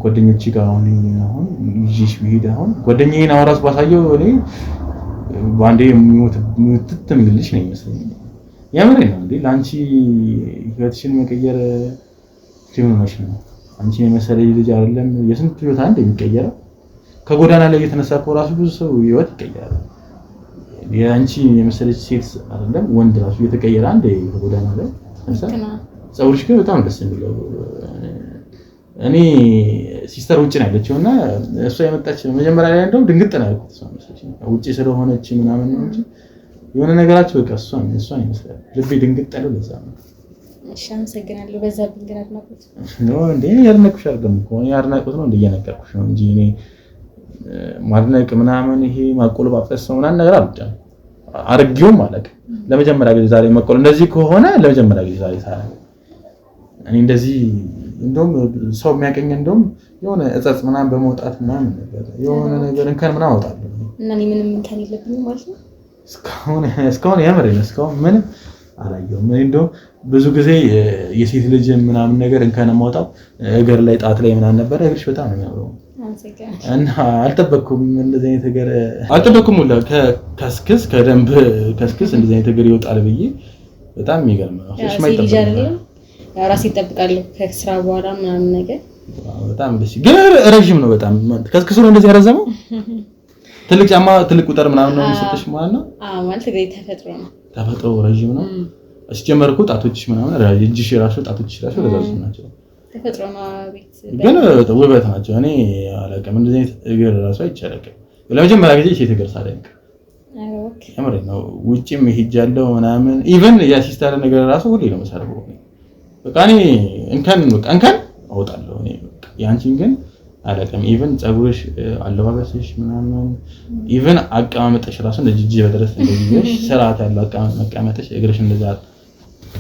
ጓደኞቼ ጋር አሁን ልጅሽ ቢሄድ አሁን ጓደኛዬን አውራስ ባሳየው እኔ ባንዴ ምትተምልልሽ ነው የሚመስለኝ ያምሬ ነው እንዴ ላንቺ ህይወትሽን መቀየር ትሆነሽ ነው አንቺ የመሰለ ልጅ አይደለም የስንት ህይወት አንድ የሚቀየረው ከጎዳና ላይ የተነሳኮ ራሱ ብዙ ሰው ህይወት ይቀየራል ያንቺ የመሰለች ሴት አይደለም ወንድ ራሱ የተቀየረ አንድ ከጎዳና ላይ ተነሳ ጸውርሽ ግን በጣም ደስ የሚለው እኔ ሲስተር ውጭ ነው ያለችውና እሷ የመጣች መጀመሪያ ላይ እንደው ድንግጥ ነው ያልኩት እሷ መስለች ውጭ ስለሆነች ምናምን ነው እንጂ የሆነ ነገራችሁ በቃ እሷን ይመስላል ልቤ ድንግጥ ያለው ለዛ ነው እሺ አመሰግናለሁ በዛ ድንግራት ናቁት ነው እንዴ ያርነቁሽ አይደለም እኮ ያርነቁት ነው እንደየነገርኩሽ ነው እንጂ እኔ ማድነቅ ምናምን ይሄ ማቆልባፈስ ነው ምናምን ነገር አልወጣም አርጊው ማለት ለመጀመሪያ ጊዜ ዛሬ መቆል እንደዚህ ከሆነ ለመጀመሪያ ጊዜ ዛሬ ታራ እኔ እንደዚህ እንደውም ሰው የሚያቀኝ እንደውም የሆነ እጸጽ ምናምን በመውጣት ምናምን ነበር የሆነ ነገር እንከን ምናምን አወጣለሁ እና እኔ ምንም እንከን የለብኝም ማለት ነው እስካሁን ያመረኝ እስካሁን ምንም አላየሁም እንደውም ብዙ ጊዜ የሴት ልጅ ምናምን ነገር እንከን ማውጣት እግር ላይ ጣት ላይ ምናምን ነበር እግርሽ በጣም ነው የሚያምረው እና አልጠበቅኩም እንደዚህ አይነት ነገር አልጠበቅኩም ሁላ ከስክስ ከደንብ ከስክስ እንደዚህ አይነት ነገር ይወጣል ብዬ በጣም የሚገርም ነው እሺ ማይጠበቅ ራሴ እጠብቃለሁ ከስራ በኋላ ምናምን ነገር በጣም ደስ ግን ረጅም ነው በጣም ከስክሱ ነው እንደዚህ ያረዘመው ትልቅ ጫማ ትልቅ ቁጥር ምናምን ነው የሚሰጥሽ ማለት ነው ማለት ግሬ ተፈጥሮ ረጅም ነው ሲጀመርኩ ጣቶችሽ ምናምን እጅሽ ራሱ ጣቶችሽ ራሱ ረዛዙ ናቸው ተፈጥሮ ነው ቤት ግን ውበት ናቸው እኔ አላውቅም እንደዚህ አይነት እግር ራሱ አይቻልም ለመጀመሪያ ጊዜ ሴት እግር ሳደንቅ አመረ ነው ውጪም ሄጃለሁ ምናምን ኢቭን የሲስተር ነገር ራሱ ሁሌ ነው መሳረበው በቃ እኔ እንከን አወጣለሁ እኔ ያንቺን ግን አላውቅም ኢቭን ጸጉርሽ አለባበስሽ ምናምን ኢቭን አቀማመጥሽ ራሱ እንደዚህ በድረስ እንደዚህ ስርዓት ያለው አቀማመጥሽ እግርሽ እንደዛ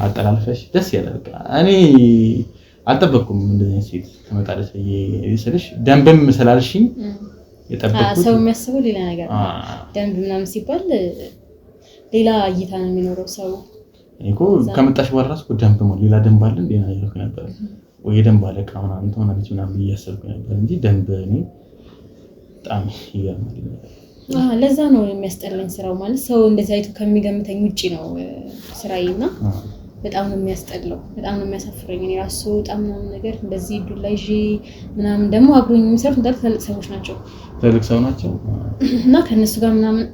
አጠላልፈሽ ደስ ያለ በቃ እኔ አልጠበቅኩም እንደዚህ ሴት ተመጣጣለች ይስልሽ ደንብም ስላልሽኝ የጠበቅኩት ሰው የሚያስበው ሌላ ነገር ደንብ ምናምን ሲባል ሌላ እይታ ነው የሚኖረው ሰው እኮ ከመጣሽ በኋላ ራሱ ደንብ ነው ሌላ ደንብ አለ እንዴ ነው ያልኩ ነበር ወይ ደንብ አለ ካሁን አንተ ሆነ ልጅ ምናምን እያሰብኩ ነበር እንጂ ደንብ እኔ በጣም ይገርማል ለዛ ነው የሚያስጠላኝ ስራው ማለት ሰው እንደዚህ አይቶ ከሚገምተኝ ውጪ ነው ስራዬና በጣም ነው የሚያስጠላው በጣም ነው የሚያሳፍረኝ እኔ ራሱ በጣም ነው ነገር እንደዚህ ዱላ ይዤ ምናምን ደግሞ አብሮኝ የሚሰሩት እንዳለ ትልቅ ሰዎች ናቸው እና ከነሱ ጋር ምናምን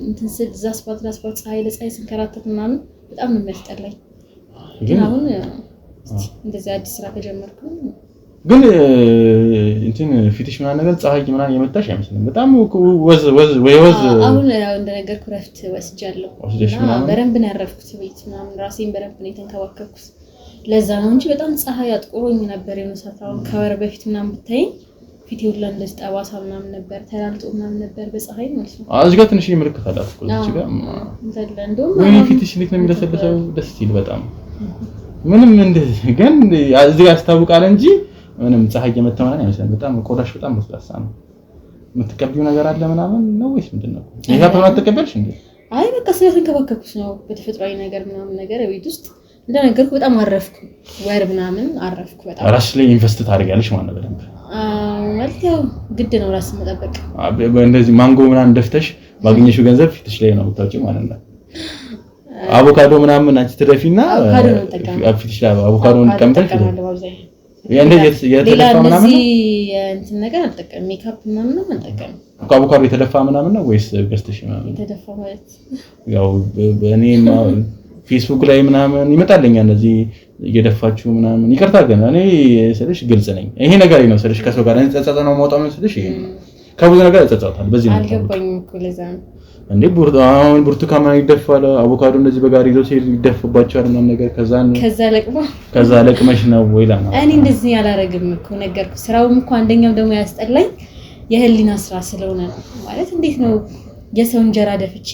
እንትን ስልዛ ስፓት ፀሐይ ለፀሐይ ስንከራተት ምናምን በጣም ነው የሚያስጠላኝ ግን አሁን እንደዚህ አዲስ ስራ ከጀመርኩ ግን እንትን ፊትሽ ምናምን ነገር ፀሐይ ምናምን የመጣሽ አይመስልም በጣም ወዝ አሁን እንደነገርኩ ረፍት ወስጃለሁ እና በረንብ ነው ያረፍኩት ቤት ምናምን ራሴን በረንብ ነው የተንከባከብኩት ለዛ ነው እንጂ በጣም ፀሐይ አጥቆሮኝ ነበር የመሳታው ከወር በፊት ምናምን ብታይ ፊቴ ሁሉ እንደዚህ ጠባሳ ምናምን ነበር ተላልጦ ምናምን ነበር በፀሐይ ማለት ነው እዚህ ጋር ትንሽ ምልክት አላት እኮ እዚህ ጋር ወይ ፊትሽ እንዴት ነው የሚለሰልሰው ደስ ይል በጣም ምንም እንደዚህ ግን እዚህ ጋር ያስታውቃል እንጂ ምንም ፀሐይ የመተማመን አይመስልም በጣም ቆዳሽ በጣም መስላሳ ነው የምትቀቢው ነገር አለ ምናምን ነው ወይስ ምንድነው ይሄ አፕሮት ተቀበልሽ እንዴ አይ በቃ ስለተንከባከብኩሽ ነው በተፈጥሯዊ ነገር ምናምን ነገር ቤት ውስጥ እንደነገርኩ በጣም አረፍኩ ወር ምናምን አረፍኩ በጣም ራስሽ ላይ ኢንቨስት ታደርጊያለሽ ማለት ነው በደንብ ማለት ያው ግድ ነው ራስ መጠበቅ እንደዚህ ማንጎ ምናምን ደፍተሽ ባገኘሽው ገንዘብ ፊትሽ ላይ ነው የምታውቂው ማለት ነው አቮካዶ ምናምን አንቺ ትደፊና ፊትሽ ላይ አቮካዶን ቀምተሽ ያንዴ የተደፋ ምናምን እንትን ነገር አልጠቀም ሜካፕ ምናምን አልጠቀም አቮካዶ የተደፋ ምናምን ነው ወይስ ገዝተሽ ምናምን? የተደፋ ማለት ያው በእኔ ፌስቡክ ላይ ምናምን ይመጣልኛል እንደዚህ እየደፋችሁ ምናምን። ይቅርታ ግን እኔ ስልሽ ግልጽ ነኝ። ይሄ ነገር ነው ስልሽ ከሰው ጋር እንጸጸተ ነው ማውጣው ነው ስልሽ ይሄ ከብዙ ነገር እጸጸታለሁ። በዚህ ነው አልገባኝም እኮ ለዛ ነው እንዴ ብርቱካን ይደፋል፣ አቮካዶ እንደዚህ በጋር ይዘው ሲሄድ ይደፍባቸዋል ምናምን ነገር ከዛ ለቅመሽ ነው ወይ ላማ እኔ እንደዚህ ያላረግም እኮ ነገርኩ። ስራውም እኮ አንደኛው ደግሞ ያስጠላኝ የህሊና ስራ ስለሆነ ነው ማለት እንዴት ነው የሰው እንጀራ ደፍቼ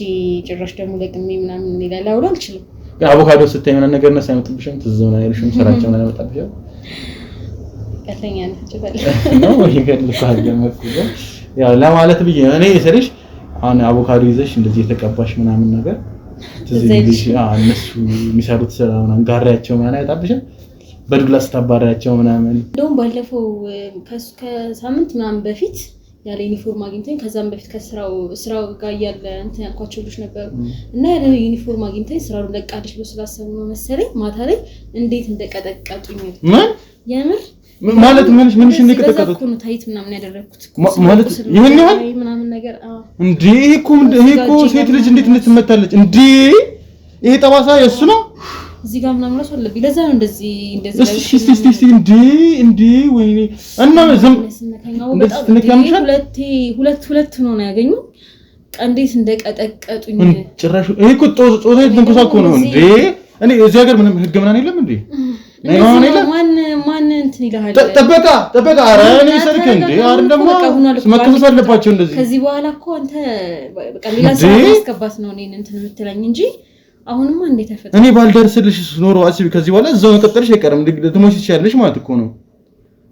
ጭራሽ ደግሞ ለቅሜ ምናምን ሌላ ላውራ አልችልም። አቮካዶ ስታይ ምናምን ነገር ነው ሳይመጥብሽም ትዝም ነው ያልሽም ስራቸው ምናምን መጣብሽ ቀተኛ ነች ነው ይገድልኳል ገመኩ ያው ለማለት ብዬ እኔ ስልሽ አሁን አቮካዶ ይዘሽ እንደዚህ የተቀባሽ ምናምን ነገር ትዝልሽ እነሱ የሚሰሩት ስራ ምናምን ጋሪያቸው ምናምን አይጣብሽም በዱላ ስታባሪያቸው ምናምን እንደውም ባለፈው ከሳምንት ምናምን በፊት ያለ ዩኒፎርም አግኝተኝ ከዛም በፊት ስራው ጋር ያለ እንትን ያልኳቸው ልጅ ነበሩ እና ያለ ዩኒፎርም አግኝተኝ ስራውን ለቃልሽ ብሎ ስላሰቡ ነው መሰለኝ ማታ ላይ እንዴት እንደቀጠቀጡኝ የምር ማለት ምንሽ እንደቀጠቀጡት ነው ታይት ምናምን ያደረኩት ማለት ይሄን ያህል ምናምን ነገር እንዴ ይሄ እኮ ሴት ልጅ እንዴት ትመታለች እንዴ ይሄ ጠባሳ የሱ ነው እዚህ ጋር ምናምን ራሱ አለብኝ ለዛ ነው እንደዚህ እስቲ እንዴ ወይኔ እና ዝም ሁለት ነው ያገኙ እንዴት እንደቀጠቀጡኝ ጭራሽ ይሄ እኮ ጾታ ተንኮሳኮ ነው እንዴ እኔ እዚህ ሀገር ምንም ህግ ምናምን የለም እንዴ ማን እንትን ይላል ጠበቃ ኧረ እኔ ሰርክ እንዴ አረ ደግሞ መከሰስ አለባቸው እንደዚህ ከዚህ በኋላ እኮ አንተ በቃ ሌላ ሰው ማስገባት ነው እኔን እንትን የምትለኝ እንጂ አሁንማ እንዴት ተፈጠረ እኔ ባልደርስልሽ ኖሮ አስቢ ከዚህ በኋላ እዛው መቀጠልሽ አይቀርም ልትሞች ትችያለሽ ማለት እኮ ነው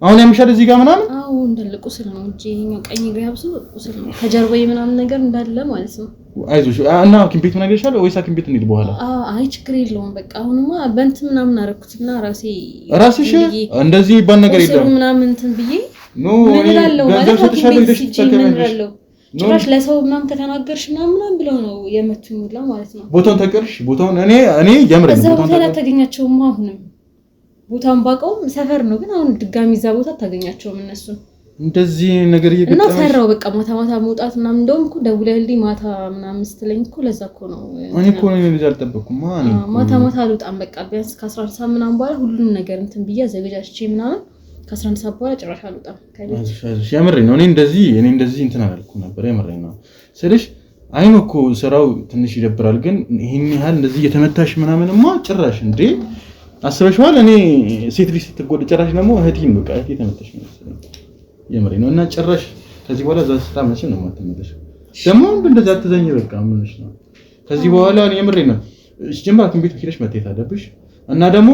አሁን ያምሻል እዚህ ጋር ምናምን አዎ እንደልቁ ስል ነው እንጂ ይሄኛው ቀኝ እግሬ ያብሱ ቁስል ነው ከጀርባዬ ምናምን ነገር እንዳለ ማለት ነው አይዞሽ እና ሐኪም ቤት ምናምን ይሻላል ወይስ ሐኪም ቤት እንሂድ በኋላ አይ ችግር የለውም በቃ አሁንማ በእንት ምናምን አረኩትና ራስሽ እንደዚህ ይባል ነገር የለም ምናምን እንትን ብዬ ኖ ገንዘብ ሰጥሻለሁ ሄደሽ ትጠቀሚያለሽ ጭራሽ ለሰው ምናምን ከተናገርሽ ምናምን ብለው ነው የመቱኝ ሁላ ማለት ነው ቦታውን ተቀርሽ ቦታውን እኔ የምረኝ ቦታውን ታገኛቸውማ አሁንም ቦታውን ባቀውም ሰፈር ነው ግን አሁን ድጋሚ እዛ ቦታ ታገኛቸውም እነሱ እንደዚህ ነገር እየገጠመሽ እና ፈራው በቃ ማታ መውጣት ምናምን እንደውም እኮ ደውለህልኝ ማታ ምናምን ስትለኝ እኮ ለዛ እኮ ነው እኔ እኮ ነው ልጅ አልጠበቅኩም ማታ አልወጣም በቃ ቢያንስ ከ11 ሰዓት ምናምን በኋላ ሁሉንም ነገር እንትን ብዬ አዘጋጅቼ ምናምን ከ11 ሰዓት በኋላ ጭራሽ አልወጣም ከቤት የምሬን ነው እኔ እንደዚህ እንትን አላልኩም ነበር የምሬን ነው ስልሽ አይኑ እኮ ስራው ትንሽ ይደብራል ግን ይሄን ያህል እንደዚህ እየተመታሽ ምናምንማ ጭራሽ እንዴ አስበሽዋል እኔ ሴት ልጅ ስትጎዳ ጭራሽ ደግሞ እህቴን በቃ እህቴ ተመታሽ ነው የምሬን ነው እና ጭራሽ ከዚህ በኋላ እዛ ስታመጪ ነው የማትመለሽ ደግሞ እንደዛ አትዘኝ በቃ ምንሽ ነው ከዚህ በኋላ እኔ የምሬን ነው ጀምራ ሐኪም ቤት ሄደሽ መታየት አለብሽ እና ደግሞ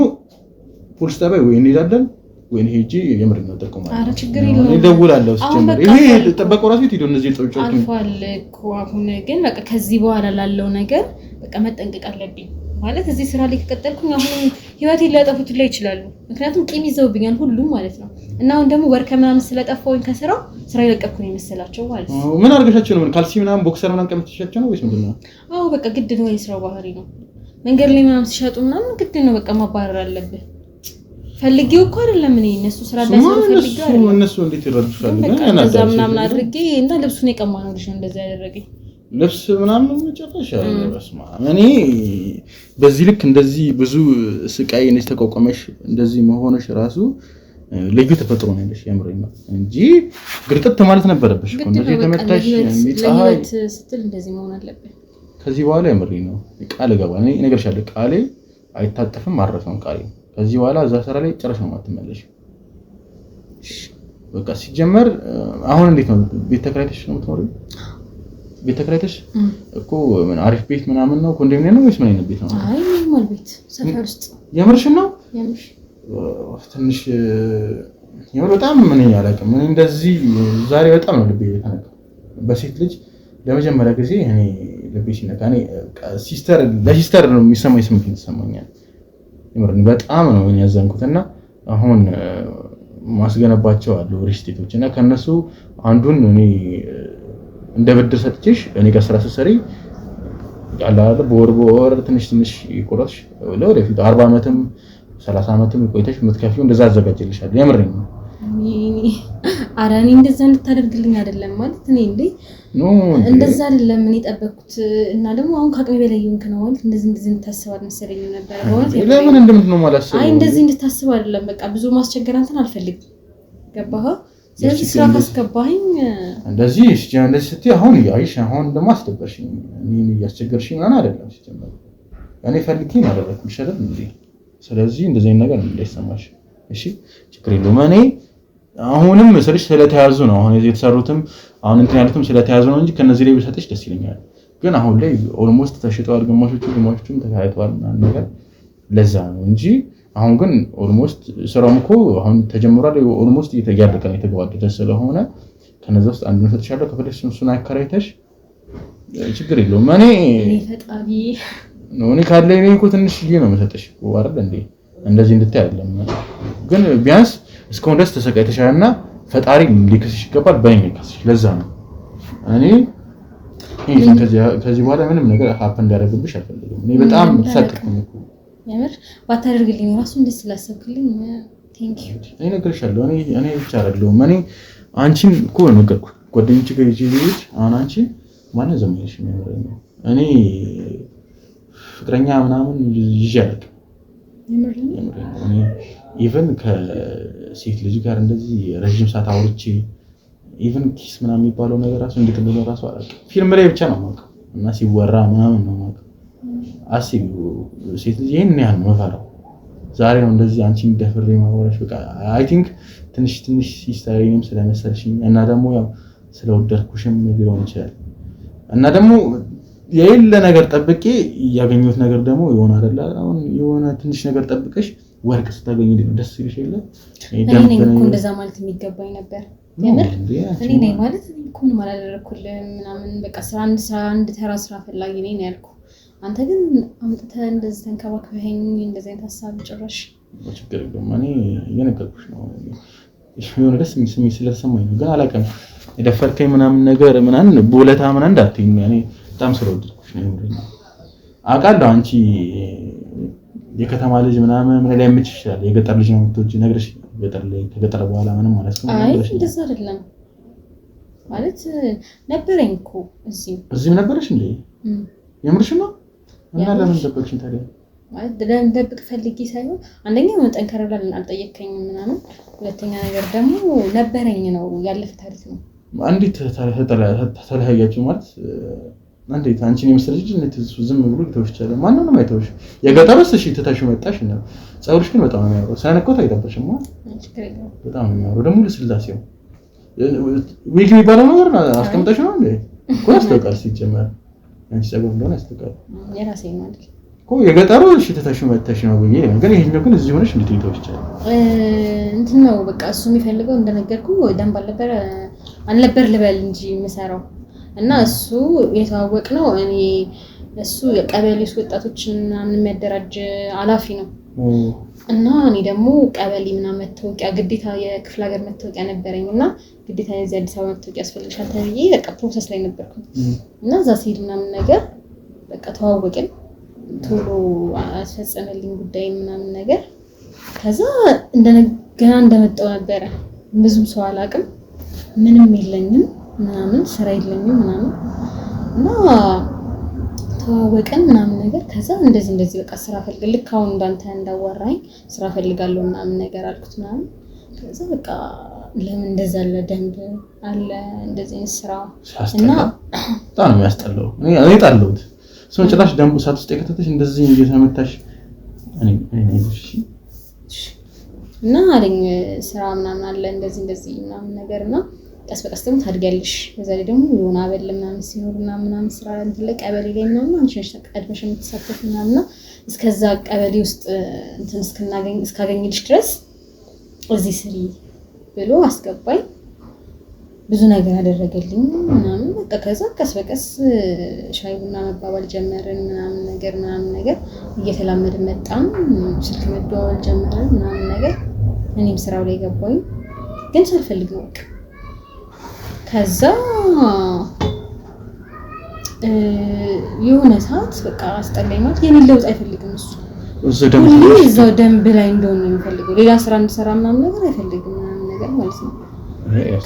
ፖሊስ ጣቢያ ወይ እንሄዳለን ወይ ሄጂ የምሬን ነው ተቆማ አረ ችግር የለውም እደውላለሁ ሲጀምር ይሄ ተጠበቀው ራሱ ሄዶ እነዚህ ጦጮች አልፏል እኮ አሁን ግን በቃ ከዚህ በኋላ ላለው ነገር በቃ መጠንቀቅ አለብኝ ማለት እዚህ ስራ ላይ ከቀጠልኩኝ አሁን ህይወቴን ሊያጠፉት ላይ ይችላሉ ምክንያቱም ቂም ይዘውብኛል ሁሉም ማለት ነው እና አሁን ደግሞ ወር ከምናምን ስለጠፋሁኝ ከስራው ስራ ይለቀኩኝ መሰላቸው ማለት ነው ምን አድርገሻቸው ነው ካልሲ ምናምን ቦክሰር ምናምን ቀምተሻቸው ነው ወይስ ምንድነው አዎ በቃ ግድ ነው የስራው ባህሪ ነው መንገድ ላይ ምናምን ሲሸጡ ምናምን ግድ ነው በቃ ማባረር አለብህ ፈልጊው እኮ አይደለም እኔ እነሱ ስራ እንዳይሰሩ ፈልጊው አይደለም እነሱ እንዴት ይረዱሻል እና እንደዛ ምናምን አድርጌ እና ልብሱን የቀማነው ልጅ ነው እንደዛ ያደረገኝ ልብስ ምናምን መጨረሻ በስማ እኔ በዚህ ልክ እንደዚህ ብዙ ስቃይ ነሽ ተቋቋመሽ እንደዚህ መሆንሽ ራሱ ልዩ ተፈጥሮ ነው ያለሽ የምሬን ነው እንጂ ግርጥት ማለት ነበረብሽ እኮ እንደዚህ ተመታሽ ፀሐይ ስትል እንደዚህ መሆን አለበት ከዚህ በኋላ የምሬን ነው ቃል ገባ እኔ እነግርሻለሁ ቃሌ አይታጠፍም አረፈም ቃሌ ከዚህ በኋላ እዛ ስራ ላይ ጨርሰሽ ነው የማትመለሽ በቃ ሲጀመር አሁን እንዴት ነው ቤት ተከራይተሽ ነው የምትኖሪው ቤት ተከራይተሽ እኮ ምን አሪፍ ቤት ምናምን ነው ኮንዶሚኒየም ነው ወይስ ምን አይነት ቤት ነው አይ ኖርማል ቤት ሰፈር ውስጥ የምርሽ ነው የምርሽ ትንሽ የምር በጣም ምን ያላቀም ምን እንደዚህ ዛሬ በጣም ነው ልቤ የተነካ በሴት ልጅ ለመጀመሪያ ጊዜ እኔ ልቤ ሲነካ እኔ ለሲስተር ነው የሚሰማኝ ስሜት ይሰማኛል የምር በጣም ነው ያዘንኩትና አሁን ማስገነባቸው አሉ ሪስቴቶች እና ከነሱ አንዱን እኔ እንደ ብድር ሰጥቼሽ እኔ ጋር ስራ ስትሰሪ ያላለ በወር ትንሽ ይቆረጥሽ ለወደፊት 40 አመትም 30 አመትም ቆይተሽ የምትከፊው እንደዛ አዘጋጅልሻለሁ የምሬን ነው ኧረ እኔ እንደዛ እንድታደርግልኝ አይደለም ማለት እኔ እንዴ እንደዛ አይደለም እኔ ጠበቅኩት እና ደግሞ አሁን ከአቅሜ በላይ ይሆንክ ነው ማለት እንደዚህ እንድታስብ አልመሰለኝም ነበር ማለት ለምን እንደምትነው ማለት አይ እንደዚህ እንድታስብ አይደለም በቃ ብዙ ማስቸገር አንተን አልፈልግም ገባህ ስለዚህ ስራ ካስገባኝ እንደዚህ ስትይ አሁን ያይሽ አሁን ደግሞ አስደበርሽኝ እኔ ያስቸገርሽኝ ማለት አይደለም ሲጀመር እኔ ፈልጌ ነው ያደረኩሽ አይደል እንዴ ስለዚህ እንደዚህ ነገር እንዳይሰማሽ እሺ ችግር የለውም እኔ አሁንም መስልሽ ስለተያዙ ነው አሁን የተሰሩትም አሁን እንትን ያሉትም ስለተያዙ ነው እንጂ ከነዚህ ላይ ብሰጥሽ ደስ ይለኛል ግን አሁን ላይ ኦልሞስት ተሽጧል ግማሾቹም ተካይቷል ማለት ነገር ለዛ ነው እንጂ አሁን ግን ኦልሞስት ስራውም እኮ አሁን ተጀምሯል ኦልሞስት እየተያደቀ ነው የተገባደደ ስለሆነ ከነዛ ውስጥ አንዱን ፈትሻለሁ ከፈለግሽ እሱን አከራይተሽ ችግር የለውም እኔ ፈጣሪ ነው እኔ ካለኝ እኔ እኮ ትንሽዬ ነው መሰጠሽ አይደል እንዴ እንደዚህ እንድታይ አይደለም ግን ቢያንስ እስካሁን ድረስ ተሰቃይተሻልና ፈጣሪ ሊከስሽ ይገባል በእኔ ከስሽ ለዛ ነው እኔ ከዚህ በኋላ ምንም ነገር ሀፕ እንዳደረግብሽ አልፈልግም እኔ በጣም ተሰቅኩኝ እኮ የምር ባታደርግልኝ ራሱ እንደዚህ ስላሰብክልኝ ቴንክ ዩ እኔ ነገርሻለሁ እኔ ብቻ አይደለሁም እኔ አንቺን እኮ ነገርኩ ጓደኞቼ ጋር ይዤ አሁን አንቺ ማን ዘመንሽ ነው እኔ ፍቅረኛ ምናምን ይዣለሁ ኢቭን ከሴት ልጅ ጋር እንደዚህ ረጅም ሰዓት አውርቼ ኢቭን ኪስ ምናምን የሚባለው ነገር ራሱ እንዴት እንደሆነ ራሱ አላውቅም ፊልም ላይ ብቻ ነው የማውቀው እና ሲወራ ምናምን ነው የማውቀው አስቢው ሴት ልጅ ይሄን ያህል ነው የምፈራው ዛሬ ነው እንደዚህ አንቺን ደፍሬ ማወራሽ በቃ አይ ቲንክ ትንሽ ሂስቶሪንም ስለመሰልሽኝ እና ደግሞ ያው ስለወደድኩሽም ሊሆን ይችላል እና ደግሞ የሌለ ነገር ጠብቄ ያገኘሁት ነገር ደግሞ የሆነ አይደለ አሁን የሆነ ትንሽ ነገር ጠብቀሽ ወርቅ ስታገኝ ደስ ይልሽ የለ እኔ እኮ እንደዛ ማለት የሚገባኝ ነበር የምር እኔ ነኝ ማለት እኮ ምን አላደረኩልህም ምናምን በቃ አንድ ተራ ስራ ፈላጊ ነኝ ያልኩ አንተ ግን አምጥተህ እንደዚህ ተንከባክበኸኝ እንደዚህ አይነት ሀሳብ ጭራሽ ችግር የለውም እኔ እየነገርኩሽ ነው የሆነ ደስ የሚል ስሜት ስለተሰማኝ ነው ግን አላውቅም የደፈርከኝ ምናምን ነገር ምናምን በውለታ ምናምን እንዳትይኝ እኔ በጣም ስለወደድኩሽ ነው የምልህ አውቃለሁ አንቺ የከተማ ልጅ ምናምን ምን ላይ የምትችል ይችላል የገጠር ልጅ ነው የምትወጪ ነግረሽ ከገጠር በኋላ ምንም ማለት ነው አይ እንደዛ አይደለም ማለት ነበረኝ እኮ እዚህም ነበረሽ እንዴ የምርሽ ነው እና ለምን ደበቅሽኝ ታዲያ ማለት ደብቅ ፈልጌ ሳይሆን አንደኛ ጠንከር ብለን አልጠየከኝም ምናምን ሁለተኛ ነገር ደግሞ ነበረኝ ነው ያለፈ ታሪክ ነው አንዲት ተለያያችሁ ማለት እንዴት አንቺን የመሰለሽ እንዴት ዝም ብሎ ተወሽቻለ ማንንም አይተውሽ የገጠርስ እሺ ተታሽው መጣሽ ነው ጸጉርሽ ግን በጣም ነው የሚያምረው ሳይነኮት አይደበሽም በጣም ነው የሚያምረው ደግሞ ለስላሴው ዊግ የሚባለው ነገር አስቀምጠሽ ነው እንዴ እኮ ያስተውቃል ሲጀመር አንቺ ጸጉር እንደሆነ ያስተውቃል የራሴ ነው አይደል እኮ የገጠሩ እሺ ተታሽው መጣሽ ነው ብዬ ግን ይሄኛው ግን እዚህ ሆነሽ እንዴት ተወሽቻለ እንትን ነው በቃ እሱ የሚፈልገው እንደነገርኩ ደንብ አልነበር ልበል እንጂ የምሰራው እና እሱ የተዋወቅ ነው እኔ እሱ የቀበሌ ወጣቶችን ምናምን የሚያደራጅ ኃላፊ ነው እና እኔ ደግሞ ቀበሌ ምናምን መታወቂያ ግዴታ የክፍለ ሀገር መታወቂያ ነበረኝና ግዴታ የዚህ አዲስ አበባ መታወቂያ ያስፈልጋል ተብዬ በቃ ፕሮሰስ ላይ ነበርኩ እና እዛ ሲሄድ ምናምን ነገር በቃ ተዋወቅን ቶሎ አስፈጸመልኝ ጉዳይ ምናምን ነገር ከዛ ገና እንደመጣው ነበረ ብዙም ሰው አላውቅም ምንም የለኝም ምናምን ስራ የለኝም ምናምን እና ተዋወቀን ምናምን ነገር ከዛ እንደዚህ በቃ ስራ ፈልግ ልክ አሁን እንዳንተ እንዳወራኝ ስራ ፈልጋለሁ ምናምን ነገር አልኩት ምናምን ከዛ በቃ ለምን እንደዛ አለ ደንብ አለ እንደዚህ ስራ እና በጣም ነው የሚያስጠላው እኔ ጣለሁት ሰው ጭራሽ ደንቡ ሳትስጥ ከተተሽ እንደዚህ እየተመታሽ እኔ እና አለኝ ስራ ምናምን አለ እንደዚህ ምናምን ነገርና ቀስ በቀስ ደግሞ ታድጋለሽ በዛ ላይ ደግሞ የሆነ አበል ምናምን ሲኖርና ምናምን ስራ እንትን ላይ ቀበሌ ላይ ምናምን አንቺ ነሽ ተቀድመሽ የምትሳተፍ ምናምን እስከዛ ቀበሌ ውስጥ እንትን እስካገኝልሽ ድረስ እዚህ ስሪ ብሎ አስገባኝ ብዙ ነገር አደረገልኝ ምናምን በቃ ከዛ ቀስ በቀስ ሻይ ቡና መባባል ጀመርን ምናምን ነገር እየተላመድን መጣን ስልክ መደዋወል ጀመርን ምናምን ነገር እኔም ስራው ላይ ገባኝ ግን ሳልፈልግ ነው በቃ ከዛ የሆነ ሰዓት በቃ አስጠላኝ ማለት የኔን ለውጥ አይፈልግም እሱ እዛው ደንብ ላይ እንደሆነ ነው የሚፈልገው ሌላ ስራ እንድሰራ ምናምን ነገር አይፈልግም ምናምን ነገር ማለት ነው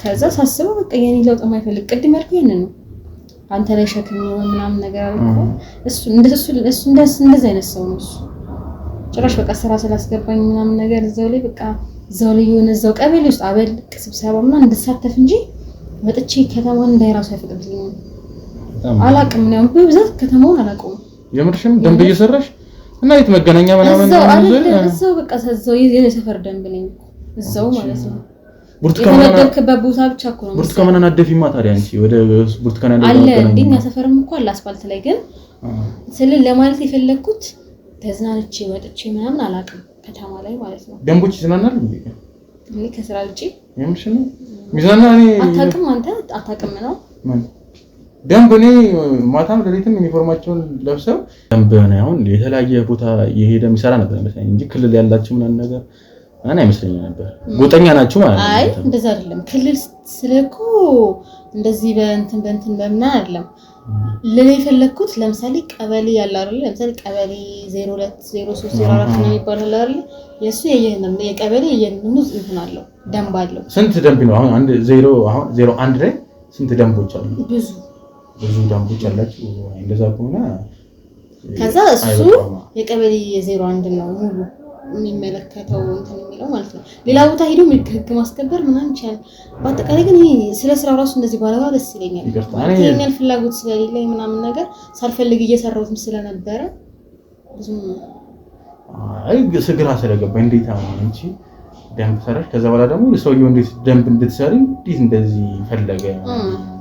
ከዛ ሳስበው በቃ የኔ ለውጥ የማይፈልግ ቅድም ያልኩ ይሄንን ነው አንተ ላይ ሸክም ነው ምናምን ነገር አልኩ እሱ እንደዚህ አይነት ሰው ነው እሱ ጭራሽ በቃ ስራ ስላስገባኝ ምናምን ነገር እዛው ላይ በቃ እዛው ላይ የሆነ እዛው ቀበሌ ውስጥ አበል ስብሰባ ምናምን እንድሳተፍ እንጂ ወጥቼ ከተማውን እንዳይራሱ አይፈቅድልኝም አላቅም ነው በብዛት ከተማውን አላውቀውም የምርሽም ደንብ እየሰራሽ እና የት መገናኛ ምናምን እዛው በቃ እዛው የሰፈር ደንብ ነኝ እዛው ማለት ነው ብርቱካን ቦታ ብቻ እኮ ነው ብርቱካን አደፊማ ታዲያ አንቺ ወደ ብርቱካን አለ እንደኛ ሰፈርም እኮ አለ አስፋልት ላይ ግን ስለ ለማለት የፈለኩት ተዝናንቼ ወጥቼ ምናምን አላውቅም ከተማ ላይ ማለት ነው ደንቦች ይዝናናሉ እኔ ከስራ ልጪ የምሽነ ሚዛና እኔ አታውቅም አንተ አታውቅም ነው ደንብ እኔ ማታም ለሌትም ዩኒፎርማቸውን ለብሰው ደንብ ነው አሁን የተለያየ ቦታ የሄደ የሚሰራ ነበር መሰለኝ እንጂ ክልል ያላችሁ ምናምን ነገር አና አይመስለኝም ነበር ጎጠኛ ናችሁ ማለት ነው አይ እንደዛ አይደለም ክልል ስለኮ እንደዚህ በእንትን በእምና አይደለም ለኔ የፈለኩት ለምሳሌ ቀበሌ ያለ አይደል ለምሳሌ ቀበሌ 02 03 04 ነው የሚባለው አይደል የሱ የቀበሌ የንኑዝ ይሆናል ደንብ አለው ስንት ደንብ ነው አሁን 01 ላይ ስንት ደንቦች አሉ ብዙ ደንቦች አላችሁ እንደዛ ከሆነ ከዛ እሱ የቀበሌ 01 ነው ሙሉ የሚመለከተው እንትን የሚለው ማለት ነው ሌላ ቦታ ሄዶ ህግ ማስከበር ምናምን ይችላል በአጠቃላይ ግን ስለ ስራው ራሱ እንደዚህ ባለባ ደስ ይለኛል የኔን ፍላጎት ስለሌለኝ ምናምን ነገር ሳልፈልግ እየሰራሁት ስለነበረ ብዙ አይ ግራ ስለገባኝ እንዴት አሁን እንጂ ደንብ ሰራሽ ከዛ በኋላ ደግሞ ሰውየው እንዴት ደንብ እንድትሰሪ እንዴት እንደዚህ ፈለገ